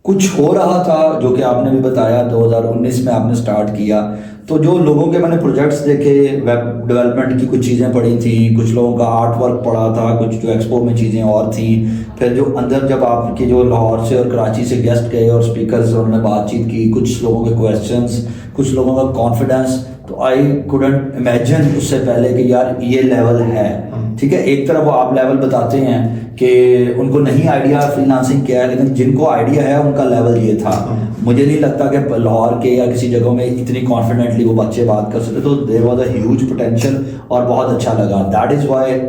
S1: कुछ हो रहा था जो कि आपने भी बताया 2019 में आपने स्टार्ट किया, तो जो लोगों के मैंने प्रोजेक्ट्स देखे, वेब डेवलपमेंट की कुछ चीज़ें पढ़ी थी, कुछ लोगों का आर्ट वर्क पढ़ा था, कुछ जो एक्सपो में चीज़ें और थी, फिर जो अंदर जब आपके जो लाहौर से और कराची से गेस्ट गए और स्पीकर्स उन्होंने बातचीत की, कुछ लोगों के क्वेश्चंस, कुछ लोगों का कॉन्फिडेंस, तो आई कुडंट इमेजिन उससे पहले कि यार ये लेवल है। ठीक है, एक तरफ वो आप लेवल बताते हैं कि उनको नहीं आइडिया फ्रीलांसिंग क्या है, लेकिन जिनको आइडिया है उनका लेवल ये था। मुझे नहीं लगता कि लाहौर के या किसी जगह में इतनी कॉन्फिडेंटली वो बच्चे बात कर सकते, तो there was a huge potential और बहुत अच्छा लगा। दैट इज़ वाई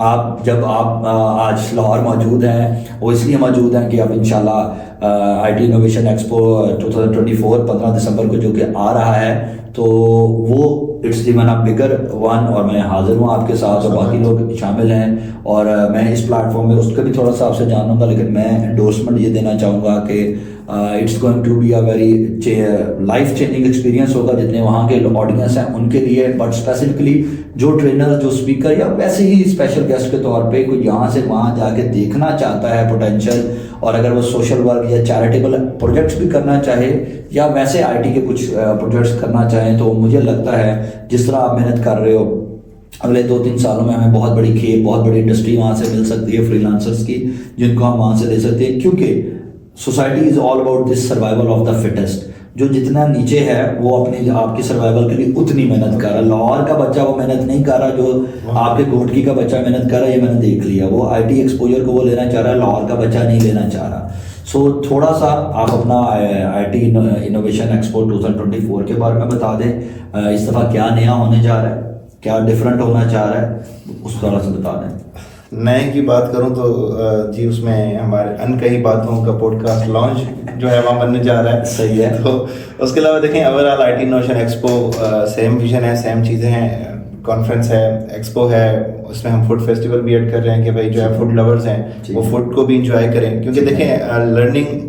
S1: आप जब आप आज लाहौर मौजूद हैं, वो इसलिए मौजूद हैं कि अब इंशाल्लाह IT इनोवेशन एक्सपो 2024 15 दिसंबर को जो कि आ रहा है, तो वो it's even a bigger one, और मैं हाजिर हूँ आपके साथ और बाकी लोग शामिल हैं, और मैं इस प्लेटफॉर्म में उसका भी थोड़ा सा आपसे जानूंगा, लेकिन मैं एंडोर्समेंट ये देना चाहूँगा कि it's going to be a very life changing experience होगा जितने वहाँ के ऑडियंस हैं उनके लिए, बट स्पेसिफिकली जो ट्रेनर, जो स्पीकर, या वैसे ही स्पेशल गेस्ट के तौर पे कोई यहाँ से वहाँ जाके देखना चाहता है पोटेंशियल, और अगर वो सोशल वर्क या चैरिटेबल प्रोजेक्ट्स भी करना चाहे या वैसे IT के कुछ प्रोजेक्ट्स करना चाहें, तो मुझे लगता है जिस तरह आप मेहनत कर रहे हो, अगले 2-3 सालों में हमें बहुत बड़ी खेप, बहुत बड़ी इंडस्ट्री वहाँ से मिल सकती है फ्रीलांसर्स की, जिनको हम वहाँ से ले सकते हैं, क्योंकि society is all about this survival of the fittest. जो जितना नीचे है वो अपनी आपकी सर्वाइवल के लिए उतनी मेहनत कर रहा है। लाहौर का बच्चा वो मेहनत नहीं कर रहा जो आपके घोटकी का बच्चा मेहनत कर रहा है, ये मैंने देख लिया। वो IT एक्सपोजर को वो लेना चाह रहा है, लाहौर का बच्चा नहीं लेना चाह रहा। सो थोड़ा सा आप अपना IT इनोवेशन एक्सपो 2024 के बारे में बता दें, इस दफ़ा क्या नया होने जा रहा है, क्या डिफरेंट होना चाह रहा है, उस थोड़ा सा बता दें।
S2: नए की बात करूं तो जी उसमें हमारे अनकही बातों का पॉडकास्ट लॉन्च जो है वहाँ बनने जा रहा है।
S1: सही है।
S2: तो उसके अलावा देखें, overall IT innovation expo same vision है, सेम चीज़ें हैं, कॉन्फ्रेंस है, एक्सपो है, उसमें हम फूड फेस्टिवल भी ऐड कर रहे हैं कि भाई जो है फूड लवर्स हैं वो फूड को भी इंजॉय करें, क्योंकि देखें लर्निंग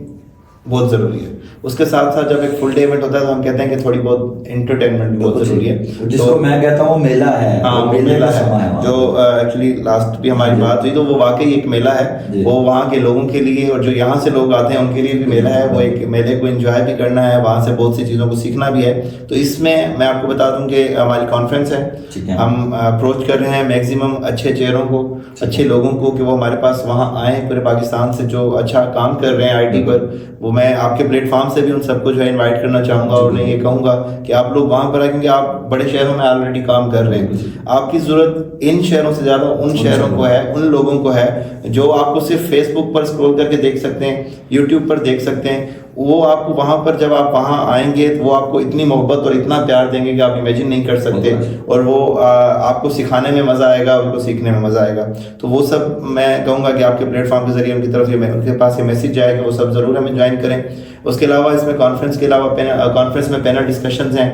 S2: बहुत ज़रूरी है। उसके साथ साथ जब एक फुल डे इवेंट होता है तो हम कहते हैं कि थोड़ी बहुत एंटरटेनमेंट बहुत ज़रूरी है,
S1: जिसको तो मैं कहता हूँ मेला है।
S2: हाँ,
S1: वो मेले
S2: मेला
S1: का
S2: है
S1: समय है
S2: जो एक्चुअली लास्ट भी हमारी बात हुई, तो वो वाकई एक मेला है, वो वहाँ के लोगों के लिए और जो यहाँ से लोग आते हैं उनके लिए भी मेला है। वो एक मेले को एंजॉय भी करना है, वहाँ से बहुत सी चीज़ों को सीखना भी है। तो इसमें मैं आपको बता दूँ कि हमारी कॉन्फ्रेंस है, हम अप्रोच कर रहे हैं मैक्सिमम अच्छे चेहरों को, अच्छे लोगों को, कि वो हमारे पास वहाँ आएँ पूरे पाकिस्तान से जो अच्छा काम कर रहे हैं IT पर। वो मैं आपके प्लेटफॉर्म से भी उन सबको जो है इनवाइट करना चाहूँगा और उन्हें ये कहूँगा कि आप लोग वहाँ पर आए, क्योंकि आप बड़े शहरों में ऑलरेडी काम कर रहे हैं। आपकी ज़रूरत इन शहरों से ज़्यादा उन शहरों को है, उन लोगों को है जो आपको सिर्फ फेसबुक पर स्क्रॉल करके देख सकते हैं, यूट्यूब पर देख सकते हैं। वो आपको वहाँ पर जब आप वहाँ आएंगे तो वो आपको इतनी मोहब्बत और इतना प्यार देंगे कि आप इमेजिन नहीं कर सकते, और वो आपको सिखाने में मज़ा आएगा, उनको सीखने में मज़ा आएगा। तो वो सब मैं कहूँगा कि आपके प्लेटफॉर्म के जरिए उनकी तरफ ये उनके पास ये मैसेज जाएगा, वो सब ज़रूर हमें ज्वाइन करें। उसके अलावा इसमें कॉन्फ्रेंस के अलावा कॉन्फ्रेंस में पैनल डिस्कशंस हैं,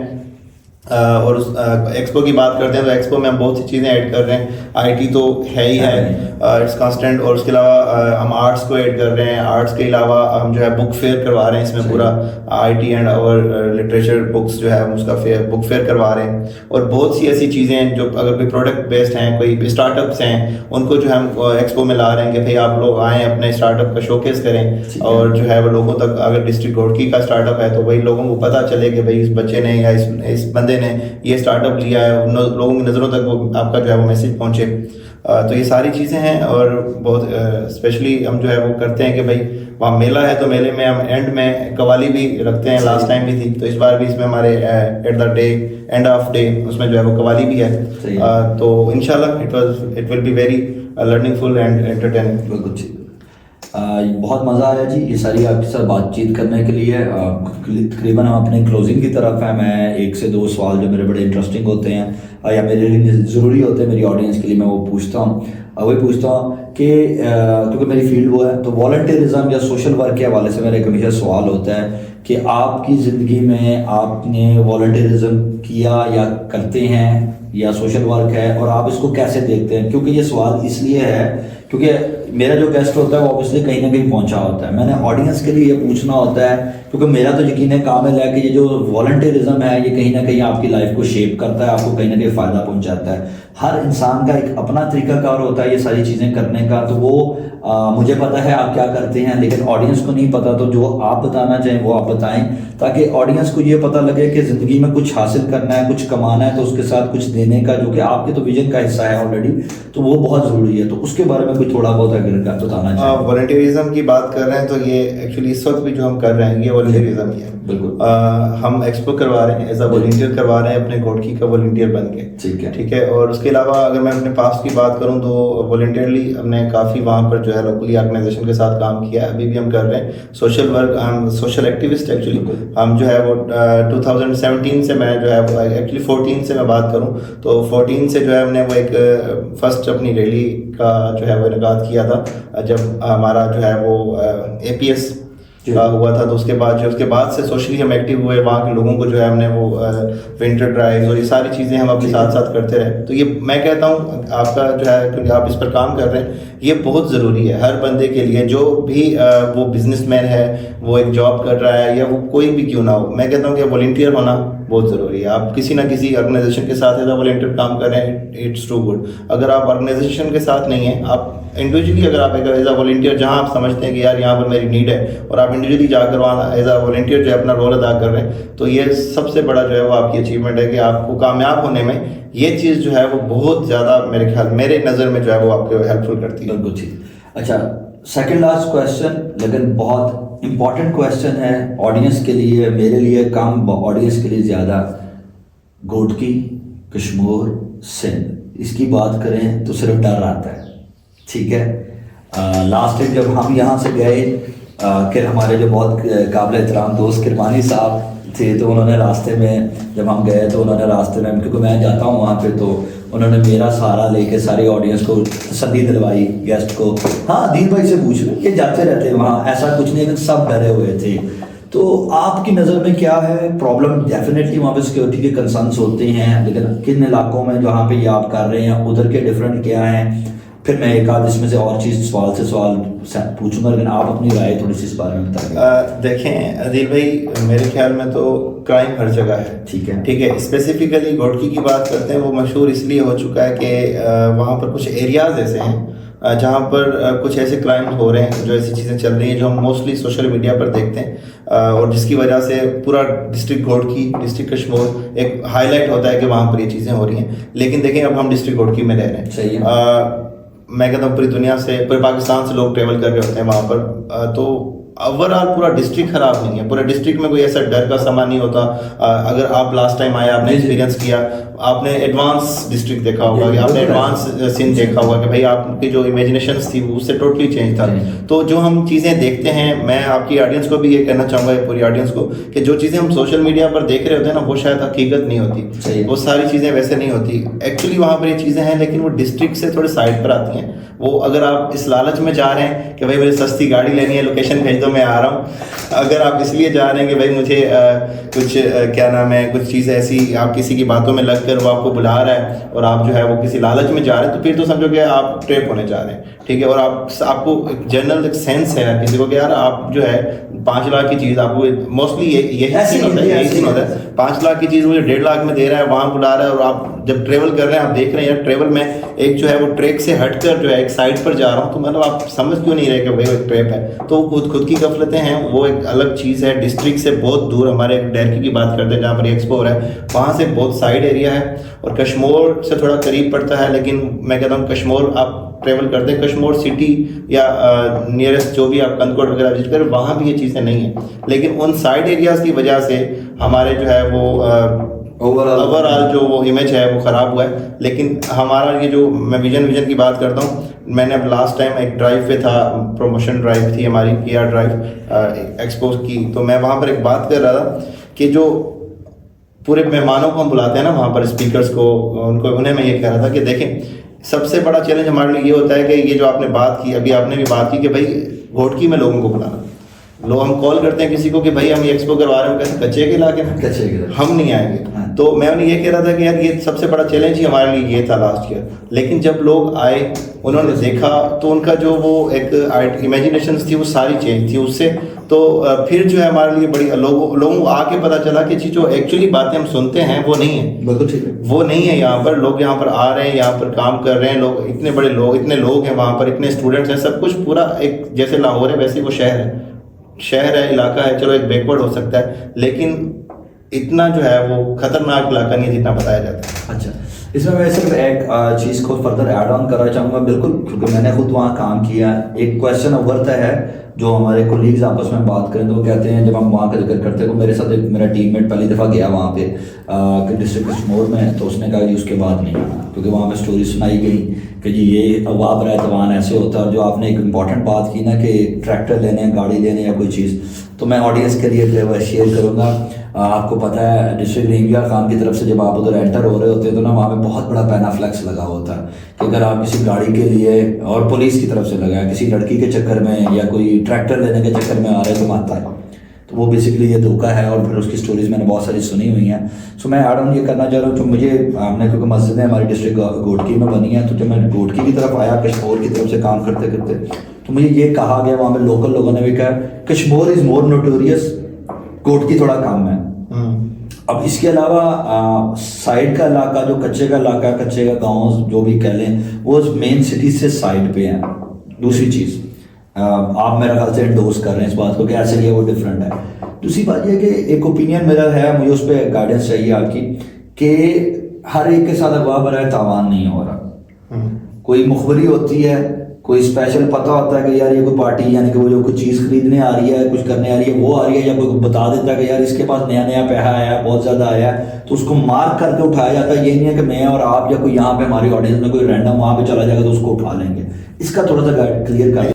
S2: और उस एक्सपो की बात करते हैं तो एक्सपो में हम बहुत सी चीज़ें ऐड कर रहे हैं। IT तो है ही है, इट्स कांस्टेंट, और उसके अलावा हम आर्ट्स को ऐड कर रहे हैं। आर्ट्स के अलावा हम जो है बुक फेयर करवा रहे हैं, इसमें पूरा IT एंड और लिटरेचर बुक्स जो है हम उसका बुक फेयर करवा रहे हैं। और बहुत सी ऐसी चीज़ें हैं जो अगर कोई प्रोडक्ट बेस्ड हैं, कोई स्टार्टअप्स हैं, उनको जो हम एक्सपो में ला रहे हैं कि भाई आप लोग आएँ, अपने स्टार्टअप का शोकेस करें, और जो है वो लोगों तक, अगर डिस्ट्रिक्ट घोटकी का स्टार्टअप है तो वही लोगों को पता चले कि भाई इस बच्चे ने या इस बंदे ने ये स्टार्टअप लिया है, उन लोगों की नज़रों तक वो आपका जो है वो मैसेज पहुंचे। तो ये सारी चीज़ें हैं, और बहुत स्पेशली हम जो है वो करते हैं कि भाई वहाँ मेला है तो मेले में हम एंड में कवाली भी रखते हैं। लास्ट टाइम भी थी, तो इस बार भी इसमें हमारे at the day end of day उसमें जो है वो कवाली भी है। तो इंशाल्लाह it will be very learningful and entertaining.
S1: बिल्कुल ठीक, बहुत मज़ा आया जी ये सारी आपके साथ बातचीत करने के लिए। तकरीबन हम अपने क्लोजिंग की तरफ है। मैं 1 से 2 सवाल जो मेरे बड़े इंटरेस्टिंग होते हैं या मेरे लिए ज़रूरी होते हैं, मेरी ऑडियंस के लिए, मैं वो पूछता हूँ। वही पूछता हूँ कि क्योंकि मेरी फील्ड वो है, तो वॉलंटियरिज्म या सोशल वर्क के हवाले से मेरा एक हमेशा सवाल होता है कि आपकी ज़िंदगी में आपने वॉलंटियरिज्म किया या करते हैं या सोशल वर्क है, और आप इसको कैसे देखते हैं? क्योंकि ये सवाल इसलिए है क्योंकि मेरा जो गेस्ट होता है वो ऑब्वियसली कहीं ना कहीं पहुंचा होता है। मैंने ऑडियंस के लिए ये पूछना होता है क्योंकि मेरा तो यकीन कामिल है कि ये जो वॉलंटियरिज्म है ये कहीं ना कहीं आपकी लाइफ को शेप करता है, आपको कहीं ना कहीं फ़ायदा पहुंचाता है। हर इंसान का एक अपना तरीकाकार होता है ये सारी चीज़ें करने का, तो वो मुझे पता है आप क्या करते हैं, लेकिन ऑडियंस को नहीं पता। तो जो आप बताना चाहें वो आप बताएं ताकि ऑडियंस को ये पता लगे कि ज़िंदगी में कुछ हासिल करना है, कुछ कमाना है, तो उसके साथ कुछ देने का, जो कि आपके तो विजन का हिस्सा है ऑलरेडी, तो वो बहुत ज़रूरी है। तो उसके बारे में कोई थोड़ा बहुत अगर बताना चाहें।
S2: वॉलंटियरिज्म की बात कर रहे हैं तो ये एक्चुअली इस वक्त भी जो हम कर रहे हैं ये वॉलंटियरिज्म ही है।
S1: बिल्कुल।
S2: हम एक्सपो करवा रहे हैं, एज अ वॉलंटियर करवा रहे हैं, अपने घोटकी का वॉलंटियर बन के। ठीक है। और उसके अलावा अगर मैं अपने पास्ट की बात करूं तो वॉलंटियरली हमने काफ़ी वहाँ पर जो है लोकली ऑर्गेनाइजेशन के साथ काम किया है, अभी भी हम कर रहे हैं सोशल वर्क। हम सोशल एक्टिविस्ट एक्चुअली हम जो है वो 2017 से मैं जो है वो एक्चुअली 14 से मैं बात करूं तो 14 से जो है हमने वो एक फर्स्ट अपनी रैली का जो है वो इनेकाद किया था जब हमारा जो है वो APS का हुआ था। तो उसके बाद से सोशली हम एक्टिव हुए, वहाँ के लोगों को जो है हमने वो विंटर ड्राइव और ये सारी चीज़ें हम अपने साथ साथ करते रहे। तो ये मैं कहता हूँ आपका जो है क्योंकि आप इस पर काम कर रहे हैं ये बहुत ज़रूरी है हर बंदे के लिए, जो भी वो बिजनेसमैन है, वो एक जॉब कर रहा है या वो कोई भी क्यों ना हो। मैं कहता हूँ कि वॉलंटियर होना बहुत ज़रूरी है। आप किसी ना किसी ऑर्गेनाइजेशन के साथ एज अ वॉलंटियर काम कर रहे हैं, इट्स टू गुड। अगर आप ऑर्गेनाइजेशन के साथ नहीं हैं, आप इंडिविजुअली अगर आप एज अ वॉलंटियर जहाँ आप समझते हैं कि यार यहाँ पर मेरी नीड है और आप इंडिविजुअली जाकर वहाँ एज अ वॉलंटियर जो है अपना रोल अदा कर रहे हैं, तो ये सबसे बड़ा जो है वो आपकी अचीवमेंट है कि आपको कामयाब होने में ये चीज़ जो है वो बहुत ज़्यादा मेरे नज़र में जो है वो आपको हेल्पफुल करती है।
S1: बिल्कुल ठीक। अच्छा, सेकंड लास्ट क्वेश्चन, लेकिन बहुत इंपॉर्टेंट क्वेश्चन है ऑडियंस के लिए, मेरे लिए कम, ऑडियंस के लिए ज़्यादा। घोटकी, कश्मीर, सिंध, इसकी बात करें तो सिर्फ डर आता है। ठीक है। लास्ट टाइम जब हम यहाँ से गए फिर हमारे जो बहुत काबिल एहतराम दोस्त किरमानी साहब थे, तो उन्होंने रास्ते में जब हम गए तो उन्होंने रास्ते में, क्योंकि मैं जाता हूँ वहाँ पे, तो उन्होंने मेरा सहारा लेके सारी ऑडियंस को तसल्ली दिलवाई, गेस्ट को। हाँ, दीन भाई से पूछ लो, ये जाते रहते हैं वहाँ, ऐसा कुछ नहीं, लेकिन सब डरे हुए थे। तो आपकी नज़र में क्या है प्रॉब्लम? डेफिनेटली वहाँ पे सिक्योरिटी के कंसर्न्स होते हैं, लेकिन किन इलाकों में जहाँ पे ये आप कर रहे हैं उधर के डिफरेंट क्या हैं? फिर मैं एक आध इसमें से और चीज़ सवाल पूछूंगा, लेकिन आप अपनी राय थोड़ी सी इस बारे में बताइए।
S2: देखें अदील भाई, मेरे ख्याल में तो क्राइम हर जगह है। ठीक है। स्पेसिफिकली घोटकी की बात करते हैं, वो मशहूर इसलिए हो चुका है कि वहाँ पर कुछ एरियाज़ ऐसे हैं जहाँ पर कुछ ऐसे क्राइम हो रहे हैं, जो ऐसी चीज़ें चल रही हैं जो हम मोस्टली सोशल मीडिया पर देखते हैं, और जिसकी वजह से पूरा डिस्ट्रिक्ट घोटकी, डिस्ट्रिक्ट कश्मीर एक हाईलाइट होता है कि वहाँ पर ये चीज़ें हो रही हैं। लेकिन देखें, अब हम डिस्ट्रिक्ट घोटकी में रह रहे हैं।
S1: सही है।
S2: मैं कहता हूँ पूरी दुनिया से, पूरे पाकिस्तान से लोग ट्रेवल कर रहे होते हैं वहाँ पर, तो ओवरऑल पूरा डिस्ट्रिक्ट खराब नहीं है। पूरे डिस्ट्रिक्ट में कोई ऐसा डर का समा नहीं होता। अगर आप लास्ट टाइम आए, आपने एक्सपीरियंस किया, आपने एडवांस डिस्ट्रिक्ट देखा होगा, आपने एडवांस सीन देखा होगा कि भाई आपकी जो इमेजिनेशन थी वो उससे टोटली चेंज था। तो जो हम चीज़ें देखते हैं, मैं आपकी ऑडियंस को भी ये कहना चाहूँगा, पूरी ऑडियंस को, कि जो चीज़ें हम सोशल मीडिया पर देख रहे होते हैं ना, वो शायद हकीकत नहीं होती। वो सारी चीज़ें वैसे नहीं होती एक्चुअली। वहाँ पर ये चीज़ें हैं, लेकिन वो डिस्ट्रिक्ट से थोड़े साइड पर आती हैं। वो अगर आप इस लालच में जा रहे हैं कि भाई मुझे सस्ती गाड़ी लेनी है, लोकेशन भेज दो, मैं आ रहा हूँ, अगर आप इसलिए जा रहे हैं कि भाई मुझे कुछ क्या नाम है, कुछ चीज़ ऐसी, आप किसी की बातों में लगकर वो आपको बुला रहा है और आप जो है वो किसी लालच में जा रहे हैं, तो फिर तो समझो कि आप ट्रैप होने जा रहे हैं। ठीक है। और आपको एक जनरल सेंस है किसी को कि यार आप जो है 5 लाख की चीज़, आपको मोस्टली यही सीन होता है 5 लाख की चीज़ मुझे 1.5 लाख में दे रहा है, वहाँ बुला रहा है, और आप जब ट्रेवल कर रहे हैं, आप देख रहे हैं यार ट्रेवल में एक जो है वो ट्रैक से हटकर जो है एक साइड पर जा रहा हूँ, तो मतलब आप समझ क्यों नहीं रहे कि भाई वो एक ट्रैप है। तो खुद की गफलतें हैं, वो एक अलग चीज़ है। डिस्ट्रिक्ट से बहुत दूर, हमारे डेरकी की बात करते हैं जहाँ पर एक्सपो हो रहा है, वहाँ से बहुत साइड एरिया है, और कश्मीर से थोड़ा करीब पड़ता है। लेकिन मैं कहता हूँ कश्मीर आप ट्रेवल करते हैं, कश्मीर सिटी या नियरेस्ट जो भी आप कंदकोट वगैरह विजिट करें, वहाँ भी ये चीज़ें नहीं हैं। लेकिन उन साइड एरियाज़ की वजह से हमारे जो है वो ओवरऑल जो वो इमेज है वो ख़राब हुआ है। लेकिन हमारा ये जो, मैं विजन की बात करता हूँ, मैंने अब लास्ट टाइम एक ड्राइव पे था, प्रमोशन ड्राइव थी हमारी, PR ड्राइव एक्सपोज की, तो मैं वहाँ पर एक बात कर रहा था कि जो पूरे मेहमानों को हम बुलाते हैं ना वहाँ पर, स्पीकर्स को, उन्हें मैं ये कह रहा था कि देखें, सबसे बड़ा चैलेंज हमारे लिए ये होता है कि ये जो आपने बात की, अभी आपने भी बात की कि भाई घोटकी में लोगों को बुलाना, लोग हम कॉल करते हैं किसी को कि भाई हम ये एक्सपो करवा रहे हैं, कैसे कच्चे के इलाके में, हम नहीं आएंगे। तो मैं उन्हें ये कह रहा था कि यार ये सबसे बड़ा चैलेंज ही हमारे लिए ये था लास्ट ईयर, लेकिन जब लोग आए उन्होंने देखा तो उनका जो वो एक इमेजिनेशन थी वो सारी चेंज थी उससे। तो फिर जो है हमारे लिए बड़ी लोगों को आके पता चला कि जी जो एक्चुअली बातें हम सुनते हैं वो नहीं है,
S1: बिल्कुल ठीक है,
S2: वो नहीं है। यहाँ पर लोग यहाँ पर आ रहे हैं, यहाँ पर काम कर रहे हैं, लोग इतने बड़े लोग, इतने लोग हैं वहाँ पर, इतने स्टूडेंट्स हैं, सब कुछ पूरा एक जैसे लाहौर है वैसे ही वो शहर है, इलाका है, चलो एक बैकवर्ड हो सकता है, लेकिन इतना जो है वो खतरनाक इलाका नहीं है जितना बताया जाता है।
S1: अच्छा, इसमें मैं सिर्फ एक चीज़ को फर्दर ऐड ऑन करना चाहूँगा, बिल्कुल, क्योंकि मैंने खुद वहाँ काम किया। एक क्वेश्चन उभरता है जो हमारे कोलीग्स आपस में बात करें तो वो कहते हैं, जब हम वहाँ का जिक्र करते हैं, तो मेरे साथ एक मेरा टीममेट पहली दफ़ा गया वहाँ पे डिस्ट्रिक्ट कश्मीर में, तो उसने कहा कि उसके बाद नहीं आना, क्योंकि वहाँ पे स्टोरी सुनाई गई कि जी ये अवाब रहा तवान ऐसे होता है। और जो आपने एक इम्पॉर्टेंट बात की ना कि ट्रैक्टर लेने, गाड़ी लेने या कोई चीज़, तो मैं ऑडियंस के लिए शेयर करूँगा। आपको पता है डिस्ट्रिक्ट रेंजर खान की तरफ से जब आप उधर एंटर हो रहे होते हैं तो ना वहाँ पे बहुत बड़ा पैनाफ्लेक्स लगा होता है कि अगर आप किसी गाड़ी के लिए, और पुलिस की तरफ से लगा है, किसी लड़की के चक्कर में या कोई ट्रैक्टर लेने के चक्कर में आ रहे तो मारता है, तो वो बेसिकली ये धोखा है। और फिर उसकी स्टोरीज मैंने बहुत सारी सुनी हुई हैं। सो मैं ऐड ऑन ये करना चाह रहा हूँ, जो मुझे हमने, क्योंकि मस्जिदें हमारी डिस्ट्रिक्ट घोटकी में बनी है, तो जब मैं घोटकी की तरफ आया कश्मीर की तरफ से काम करते करते, तो मुझे ये कहा गया वहाँ पे, लोकल लोगों ने भी कहा, Kashmir is more notorious, Ghotki थोड़ा कम है। अब इसके अलावा साइड का इलाका, जो कच्चे का इलाका, कच्चे का गांव जो भी कह लें, वो मेन सिटी से साइड पे है। दूसरी चीज़, आप मेरा ख्याल से एंडोर्स कर रहे हैं इस बात को कि ऐसे ही है, वो डिफरेंट है। दूसरी बात यह कि एक ओपिनियन मेरा है, मुझे उस पर गाइडेंस चाहिए आपकी, कि हर एक के साथ अगवा बराए तावान नहीं हो रहा। कोई मुखबरी होती है, कोई स्पेशल पता होता है कि यार ये कोई पार्टी, यानी कि वो जो कुछ चीज़ खरीदने आ रही है, कुछ करने आ रही है, वो आ रही है, या कोई बता देता है कि यार इसके पास नया नया पैसा आया है, बहुत ज़्यादा आया है, तो उसको मार्क करके उठाया जाता है। ये नहीं है कि मैं और आप या कोई यहाँ पे हमारी ऑडियंस में कोई रैंडम वहाँ पे चला जाएगा तो उसको उठा लेंगे। इसका थोड़ा सा क्लियर कर।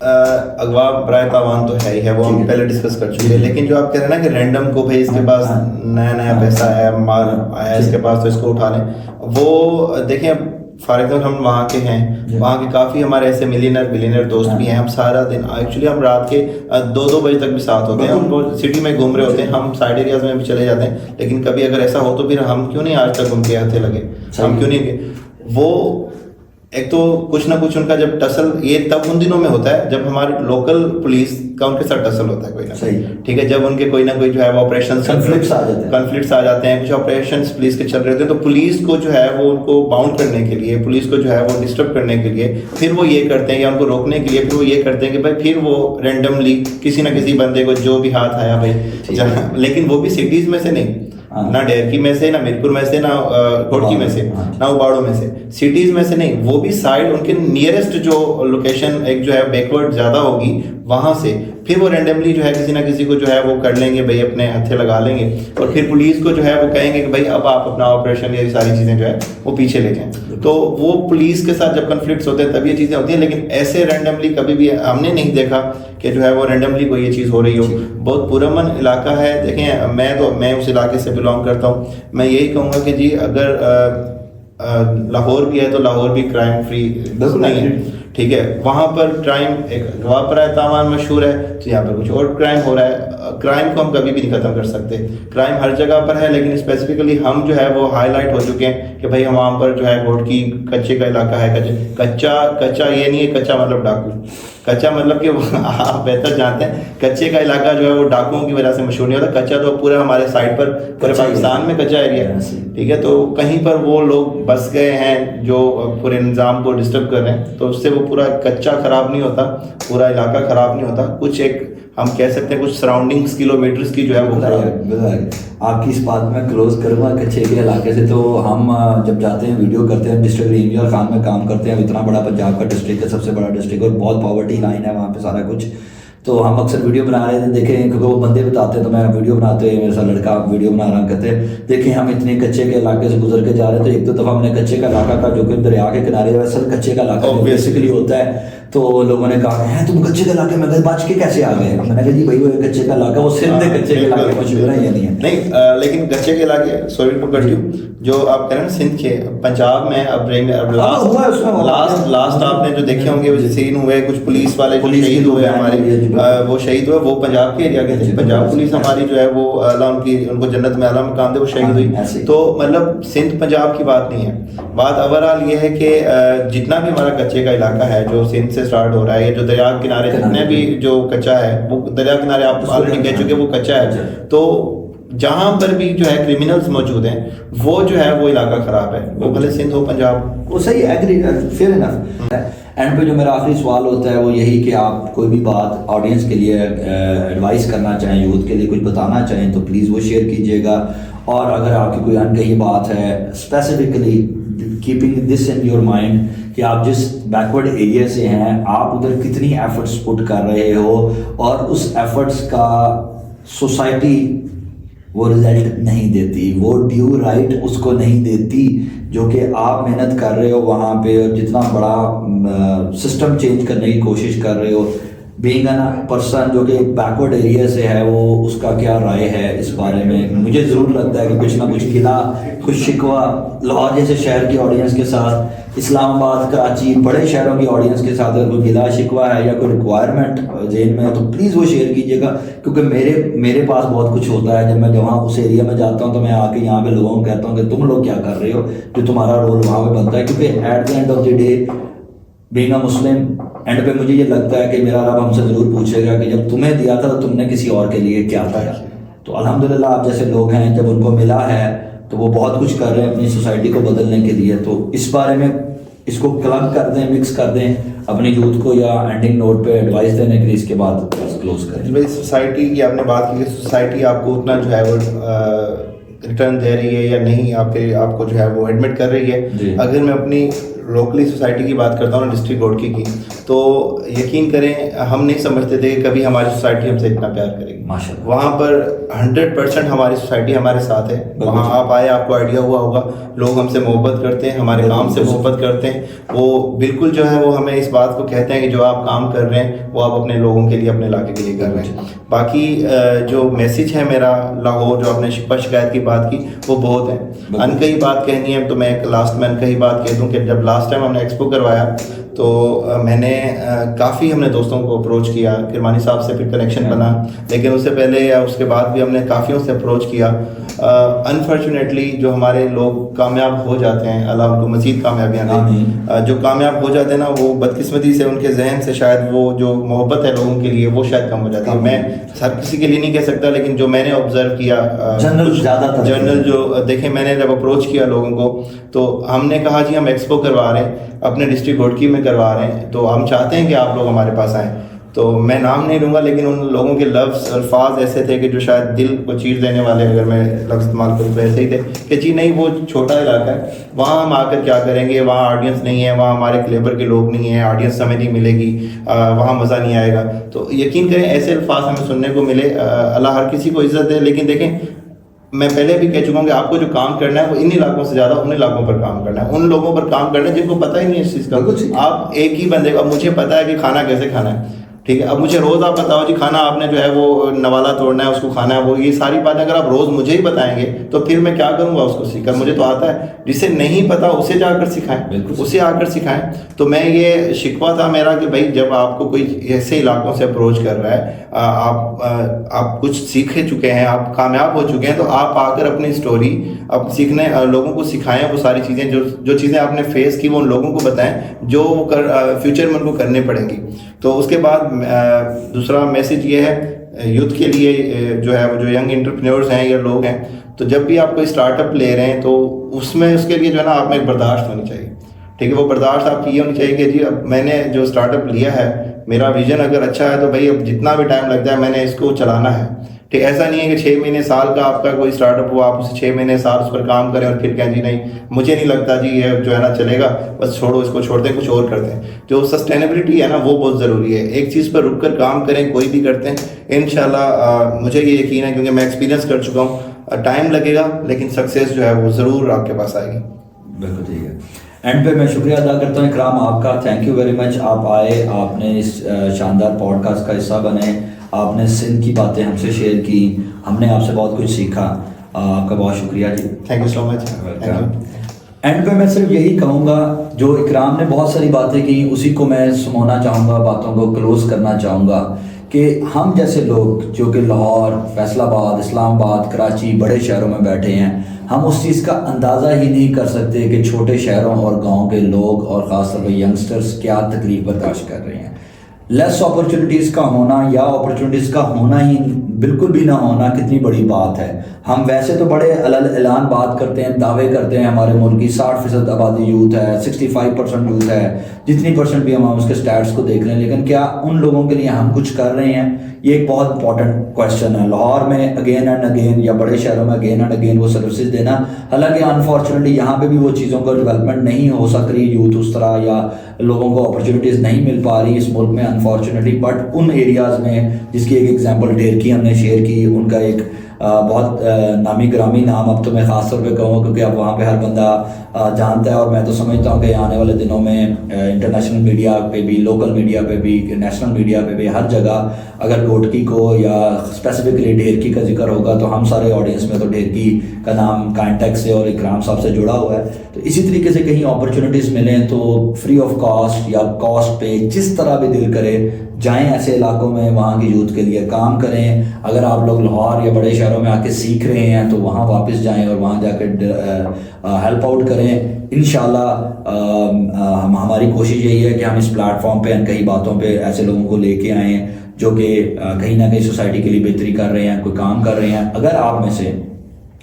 S2: अगवा बराए तावान तो है ही है, वो हम पहले डिस्कस कर चुके हैं, लेकिन जो आप कह रहे हैं ना कि रैंडम को भाई इसके पास नया नया पैसा आया, माल आया इसके पास, तो इसको उठा लें, वो देखें। फॉर एग्जाम्पल हम वहाँ के हैं, वहाँ के काफ़ी हमारे ऐसे बिलियनर दोस्त भी हैं। हम सारा दिन एक्चुअली हम रात के 2-2 बजे तक भी साथ होते हैं, हम सिटी में घूम रहे होते हैं, हम साइड एरियाज में भी चले जाते हैं, लेकिन कभी अगर ऐसा हो तो फिर हम क्यों नहीं आज तक उनके हाथे लगे, हम क्यों नहीं गए। वो एक तो कुछ ना कुछ उनका जब टसल, ये तब उन दिनों में होता है जब हमारी लोकल पुलिस का उनके साथ टसल होता है कोई ना,
S1: सही,
S2: ठीक है, जब उनके कोई ना कोई जो है वो ऑपरेशन
S1: कन्फ्लिक्ट्स
S2: आ जाते हैं, कुछ ऑपरेशन पुलिस के चल रहे होते हैं, तो पुलिस को जो है वो उनको बाउंड करने के लिए, पुलिस को जो है वो डिस्टर्ब करने के लिए फिर वो ये करते हैं, या उनको रोकने के लिए फिर वो ये करते हैं कि भाई फिर वो रैंडमली किसी ना किसी बंदे को जो भी हाथ आया भाई, लेकिन वो भी सिटीज में से नहीं, ना डेरकी में से, ना मीरपुर में से, ना घोटकी में से, ना उबाड़ो में से, सिटीज में से नहीं, वो भी साइड उनके नियरेस्ट जो लोकेशन एक जो है बैकवर्ड ज्यादा होगी वहां से फिर वो रैंडमली जो है किसी ना किसी को जो है वो कर लेंगे भाई, अपने हथे लगा लेंगे, और फिर पुलिस को जो है वो कहेंगे कि भाई अब आप अपना ऑपरेशन, ये सारी चीजें जो है वो पीछे ले जाएं। तो वो पुलिस के साथ जब कन्फ्लिक्ट्स होते हैं तब ये चीजें होती हैं, लेकिन ऐसे रैंडमली कभी भी हमने नहीं देखा कि जो है वो रैंडमली कोई ये चीज़ हो रही हो। बहुत पुरअमन इलाका है। देखें, मैं उस इलाके से बिलोंग करता हूँ। मैं यही कहूँगा कि जी अगर लाहौर भी है तो लाहौर भी क्राइम फ्री नहीं है, ठीक है। वहाँ पर क्राइम एक गवाह बराए तावान मशहूर है, तो यहाँ पर कुछ और क्राइम हो रहा है। क्राइम को हम कभी भी नहीं ख़त्म कर सकते, क्राइम हर जगह पर है, लेकिन स्पेसिफिकली हम जो है वो हाईलाइट हो चुके हैं कि भाई हम वहाँ पर जो है घोटकी कच्चे का इलाका है। कच्चा ये नहीं है कच्चा मतलब डाकू, कच्चा मतलब कि आप बेहतर जानते हैं कच्चे का इलाका जो है वो डाकुओं की वजह से मशहूर नहीं होता। कच्चा तो पूरा हमारे साइड पर पूरे पाकिस्तान में कच्चा एरिया है, ठीक है। तो कहीं पर वो लोग बस गए हैं जो पूरे निज़ाम को डिस्टर्ब कर रहे हैं, तो उससे वो पूरा कच्चा ख़राब नहीं होता, पूरा इलाका ख़राब नहीं होता। कुछ एक हम कह सकते हैं कुछ सराउंडिंग्स किलोमीटर्स की जो है वो
S1: आपकी इस बात में क्लोज करूँगा कच्चे के इलाके से। तो हम जब जाते हैं वीडियो करते हैं, डिस्ट्रिक्ट रेंजर खान में काम करते हैं, इतना बड़ा पंजाब का डिस्ट्रिक्ट है, सबसे बड़ा डिस्ट्रिक्ट, और बहुत पॉवर्टी लाइन है वहाँ पे सारा कुछ। तो हम अक्सर वीडियो बना रहे थे, देखें क्योंकि वो बंदे बताते हैं, तो मैं वीडियो बनाते हैं, मेरे साथ लड़का वीडियो बना रहा कहते हैं देखें हम इतने कच्चे के इलाके से गुजर के जा रहे थे। एक दो दफ़ा हमने कच्चे का इलाका का जो कि दरिया के किनारे वैसा कच्चे का इलाका बेसिकली होता है, तो लोगों ने कहा है तुम कच्चे के इलाके में गए, बच के कैसे आ गए? मैंने कहा जी भाई वो कच्चे का इलाका, वो सिर्फ कच्चे के इलाके मशहूर है या नहीं है?
S2: नहीं, लेकिन कच्चे के इलाके, सॉरी टू कट यू, जो आप कह रहे हैं सिंध के पंजाब में अब लास्ट आपने जो देखे होंगे सीन हुए, कुछ पुलिस वाले शहीद हुए हमारे, वो शहीद हुए, वो पंजाब के एरिया के थे। पंजाब पुलिस हमारी जो है वो अल्लाह उनको जन्नत में आला मकाम दे, वो शहीद हुई। तो मतलब सिंध पंजाब की बात नहीं है, बात ओवरऑल ये है कि जितना भी हमारा कच्चे का इलाका है जो सिंध से स्टार्ट हो रहा है, ये जो दरिया के किनारे जितने भी जो कच्चा है, वो दरिया किनारे आप ऑलरेडी कह चुके, वो कच्चा है। तो जहाँ पर भी जो है क्रिमिनल्स मौजूद हैं, वो जो है वो इलाका खराब है, वो भले सिंध हो पंजाब,
S1: वो सही एग्री, फेयर इनफ। एंड पे जो मेरा आखिरी सवाल होता है वो यही कि आप कोई भी बात ऑडियंस के लिए एडवाइस करना चाहें, यूथ के लिए कुछ बताना चाहें तो प्लीज़ वो शेयर कीजिएगा। और अगर आपकी कोई अनकही बात है, specifically keeping this in your mind कि आप जिस बैकवर्ड एरिया से हैं, आप उधर कितनी एफर्ट्स पुट कर रहे हो और उस एफर्ट्स का सोसाइटी वो रिजल्ट नहीं देती, वो ड्यू राइट उसको नहीं देती जो कि आप मेहनत कर रहे हो वहाँ पे, और जितना बड़ा सिस्टम चेंज करने की कोशिश कर रहे हो, बीइंग अ पर्सन जो कि बैकवर्ड एरिया से है, वो उसका क्या राय है इस बारे में? मुझे ज़रूर लगता है कि कुछ ना कुछ गिला, कुछ शिकवा लाहौर जैसे शहर की ऑडियंस के साथ, इस्लामाबाद, कराची, बड़े शहरों की ऑडियंस के साथ अगर कोई गिला शिकवा है या कोई रिक्वायरमेंट जेल में है तो प्लीज़ वो शेयर कीजिएगा। क्योंकि मेरे पास बहुत कुछ होता है, जब मैं वहाँ उस एरिया में जाता हूँ तो मैं आके यहाँ पे लोगों को कहता हूँ कि तुम लोग क्या कर रहे हो, जो तुम्हारा रोल वहाँ पे बनता है। क्योंकि at the end of the day being a Muslim, and पे मुझे ये लगता है कि मेरा रब हमसे ज़रूर पूछेगा कि जब तुम्हें दिया था तो तुमने किसी और के लिए क्या किया। तो अल्हम्दुलिल्लाह आप जैसे लोग हैं, जब उनको मिला है तो वो बहुत कुछ कर रहे हैं अपनी सोसाइटी को बदलने के लिए। तो इस बारे में इसको क्लब कर दें, मिक्स कर दें अपनी यूथ को, या एंडिंग नोट पे एडवाइस देने के लिए इसके बाद क्लोज करें।
S2: भाई सोसाइटी की आपने बात की कि सोसाइटी आपको उतना जो है वो रिटर्न दे रही है या नहीं, आपको जो है वो एडमिट कर रही है। अगर मैं अपनी लोकली सोसाइटी की बात करता हूँ, डिस्ट्रिक्ट गोडकी की, तो यकीन करें हम नहीं समझते थे कि कभी हमारी सोसाइटी हमसे इतना प्यार करेगी।
S1: माशाल्लाह,
S2: वहाँ पर 100% हमारी सोसाइटी हमारे साथ है। वहाँ आप आए, आपको आइडिया हुआ होगा, लोग हमसे मोहब्बत करते हैं, हमारे काम से मोहब्बत करते हैं। वो बिल्कुल जो है वो हमें इस बात को कहते हैं कि जो आप काम कर रहे हैं वो आप अपने लोगों के लिए, अपने इलाके के लिए कर रहे हैं। बाकी जो मैसेज है मेरा लाहौर, जो आपने शिकवा शिकायत की बात की, वो बहुत है। अनकही बात कहनी है तो मैं एक लास्ट में अनकही बात कह दूँ कि जब लास्ट टाइम हमने एक्सपो करवाया तो मैंने काफ़ी हमने दोस्तों को अप्रोच किया, किरमानी साहब से फिर कनेक्शन बना, लेकिन उससे पहले या उसके बाद भी हमने काफ़ियों से अप्रोच किया। अनफॉर्चुनेटली जो हमारे लोग कामयाब हो जाते हैं, अल्लाह उनको मज़ीद कामयाबियाँ दें। जो कामयाब हो जाते हैं ना, वो बदकिस्मती से उनके जहन से शायद वो जो मोहब्बत है लोगों के लिए वो शायद कम हो जाती है। मैं हर किसी के लिए नहीं कह सकता, लेकिन जो मैंने ऑब्जर्व किया, जनरल जो देखे, मैंने जब अप्रोच किया लोगों को तो हमने कहा जी हम एक्सपो करवा रहे हैं, अपने डिस्ट्रिक्ट गोडकी में करवा रहे हैं, तो हम चाहते हैं कि आप लोग हमारे पास आएँ। तो मैं नाम नहीं लूँगा, लेकिन उन लोगों के लफ्ज़ अल्फाज ऐसे थे कि जो शायद दिल को चीर देने वाले, अगर मैं लफ्ज़ इस्तेमाल करूँ तो ऐसे ही थे कि जी नहीं, वो छोटा इलाका है, वहाँ हम आकर क्या करेंगे, वहाँ ऑडियंस नहीं है, वहाँ हमारे लेबर के लोग नहीं हैं, ऑडियंस हमें नहीं मिलेगी, वहाँ मज़ा नहीं आएगा। तो यकीन करें ऐसे अल्फाज हमें सुनने को मिले। अल्लाह हर किसी को इज़्ज़त दे, लेकिन देखें मैं पहले भी कह चुका हूँ कि आपको जो काम करना है वो इन इलाकों से ज़्यादा उन इलाकों पर काम करना है, उन लोगों पर काम करना है जिनको पता ही नहीं है इस चीज़ का। आप एक ही बंदे को, अब मुझे पता है कि खाना कैसे खाना है, ठीक है, अब मुझे रोज़ आप बताओ जी खाना आपने जो है वो नवाला तोड़ना है, उसको खाना है, वो ये सारी बातें अगर आप रोज़ मुझे ही बताएंगे तो फिर मैं क्या करूँगा उसको सीखकर? मुझे तो आता है। जिसे नहीं पता उसे जाकर सिखाएं, उसे आकर सिखाएं। तो मैं ये शिकवा था मेरा कि भाई जब आपको कोई ऐसे इलाकों से अप्रोच कर रहा है, आप कुछ सीख चुके हैं, आप कामयाब हो चुके हैं, तो आप आकर अपनी स्टोरी अब सीखने लोगों को सिखाएं। वो सारी चीज़ें जो चीज़ें आपने फेस की वो उन लोगों को बताएं जो फ्यूचर में उनको करने पड़ेंगी। तो उसके बाद दूसरा मैसेज ये है यूथ के लिए, जो है वो जो यंग एंटरप्रेन्योर्स हैं या लोग हैं, तो जब भी आप कोई स्टार्टअप ले रहे हैं तो उसमें उसके लिए जो है ना आप में एक बर्दाश्त होनी चाहिए, ठीक है। वो बर्दाश्त आपकी ये होनी चाहिए कि जी अब मैंने जो स्टार्टअप लिया है, मेरा विजन अगर अच्छा है तो भाई अब जितना भी टाइम लग जाए मैंने इसको चलाना है, ठीक। ऐसा नहीं है कि 6 महीने साल का आपका कोई स्टार्टअप हो, आप उसे 6 महीने साल उस पर काम करें और फिर कहें जी नहीं मुझे नहीं लगता जी ये जो है ना चलेगा, बस छोड़ो इसको, छोड़ते हैं कुछ और करते हैं। जो सस्टेनेबिलिटी है ना वो बहुत ज़रूरी है। एक चीज़ पर रुक कर काम करें, कोई भी करते हैं इंशाल्लाह, मुझे ये यकीन है क्योंकि मैं एक्सपीरियंस कर चुका हूँ। टाइम लगेगा लेकिन सक्सेस जो है वो ज़रूर आपके पास आएगी।
S1: बिल्कुल ठीक है। एंड पे मैं शुक्रिया अदा करता हूँ इकराम आपका, थैंक यू वेरी मच। आप आए, आपने इस शानदार पॉडकास्ट का हिस्सा बने, आपने सिंध की बातें हमसे शेयर की, हमने आपसे बहुत कुछ सीखा। आपका बहुत शुक्रिया जी,
S2: thank you so much.
S1: End पे मैं सिर्फ यही कहूँगा, जो इकराम ने बहुत सारी बातें की उसी को मैं सुनाना चाहूँगा, बातों को क्लोज करना चाहूँगा कि हम जैसे लोग जो कि लाहौर, फैसलाबाद, इस्लामाबाद, कराची बड़े शहरों में बैठे हैं, हम उस चीज़ का अंदाज़ा ही नहीं कर सकते कि छोटे शहरों और गाँव के लोग और ख़ासतौर पर यंगस्टर्स क्या तकलीफ बर्दाश्त कर रहे हैं। लेस अपॉर्चुनिटीज़ का होना या अपॉर्चुनिटीज़ का होना ही बिल्कुल भी ना होना कितनी बड़ी बात है। हम वैसे तो बड़े अलल ऐलान बात करते हैं, दावे करते हैं हमारे मुल्क की 60% आबादी यूथ है, 65% यूथ है, जितनी परसेंट भी हम उसके स्टैट्स को देख रहे हैं, लेकिन क्या उन लोगों के लिए हम कुछ कर रहे हैं? ये एक बहुत इंपॉर्टेंट क्वेश्चन है। लाहौर में अगेन एंड अगेन या बड़े शहरों में अगेन एंड अगेन वो सर्विसेज देना, हालांकि अनफॉर्चुनेटली यहाँ पे भी वो चीज़ों का डेवलपमेंट नहीं हो सक रही यूथ उस तरह, या लोगों को अपॉर्चुनिटीज़ नहीं मिल पा रही इस मुल्क में अनफॉर्चुनेटली। बट उन एरियाज़ में, जिसकी एक एग्जांपल ढेरकी हमने शेयर की, उनका एक बहुत नामी ग्रामी नाम अब तो मैं ख़ास तौर पे कहूँगा क्योंकि अब वहाँ पे हर बंदा जानता है, और मैं तो समझता हूँ कि आने वाले दिनों में इंटरनेशनल मीडिया पे भी, लोकल मीडिया पे भी, नेशनल मीडिया पे भी, हर जगह अगर गोटकी को या स्पेसिफिकली ढेरकी का जिक्र होगा तो हम सारे ऑडियंस में तो ढेरकी का नाम कांटेक्ट से और इकराम साहब से जुड़ा हुआ है। तो इसी तरीके से कहीं अपॉर्चुनिटीज़ मिलें तो फ्री ऑफ कॉस्ट या कॉस्ट पे जिस तरह भी दिल करे जाएं ऐसे इलाकों में, वहाँ के यूथ के लिए काम करें। अगर आप लोग लाहौर या बड़े शहरों में आके सीख रहे हैं तो वहाँ वापस जाएं और वहाँ जाकर हेल्प आउट करें। इंशाल्लाह हमारी कोशिश यही है कि हम इस प्लेटफॉर्म पे कई बातों पे ऐसे लोगों को लेके आएँ जो कि कहीं ना कहीं सोसाइटी के लिए बेहतरी कर रहे हैं, कोई काम कर रहे हैं। अगर आप में से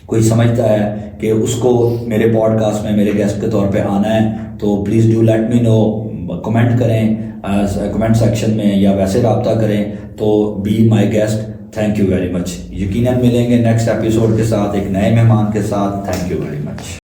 S1: कोई समझता है कि उसको मेरे पॉडकास्ट में मेरे गेस्ट के तौर पे आना है तो please do let me know, comment करें कमेंट सेक्शन में या वैसे रब्ता करें तो be my guest. Thank you very much. यकीनन मिलेंगे नेक्स्ट एपिसोड के साथ एक नए मेहमान के साथ। Thank you very much.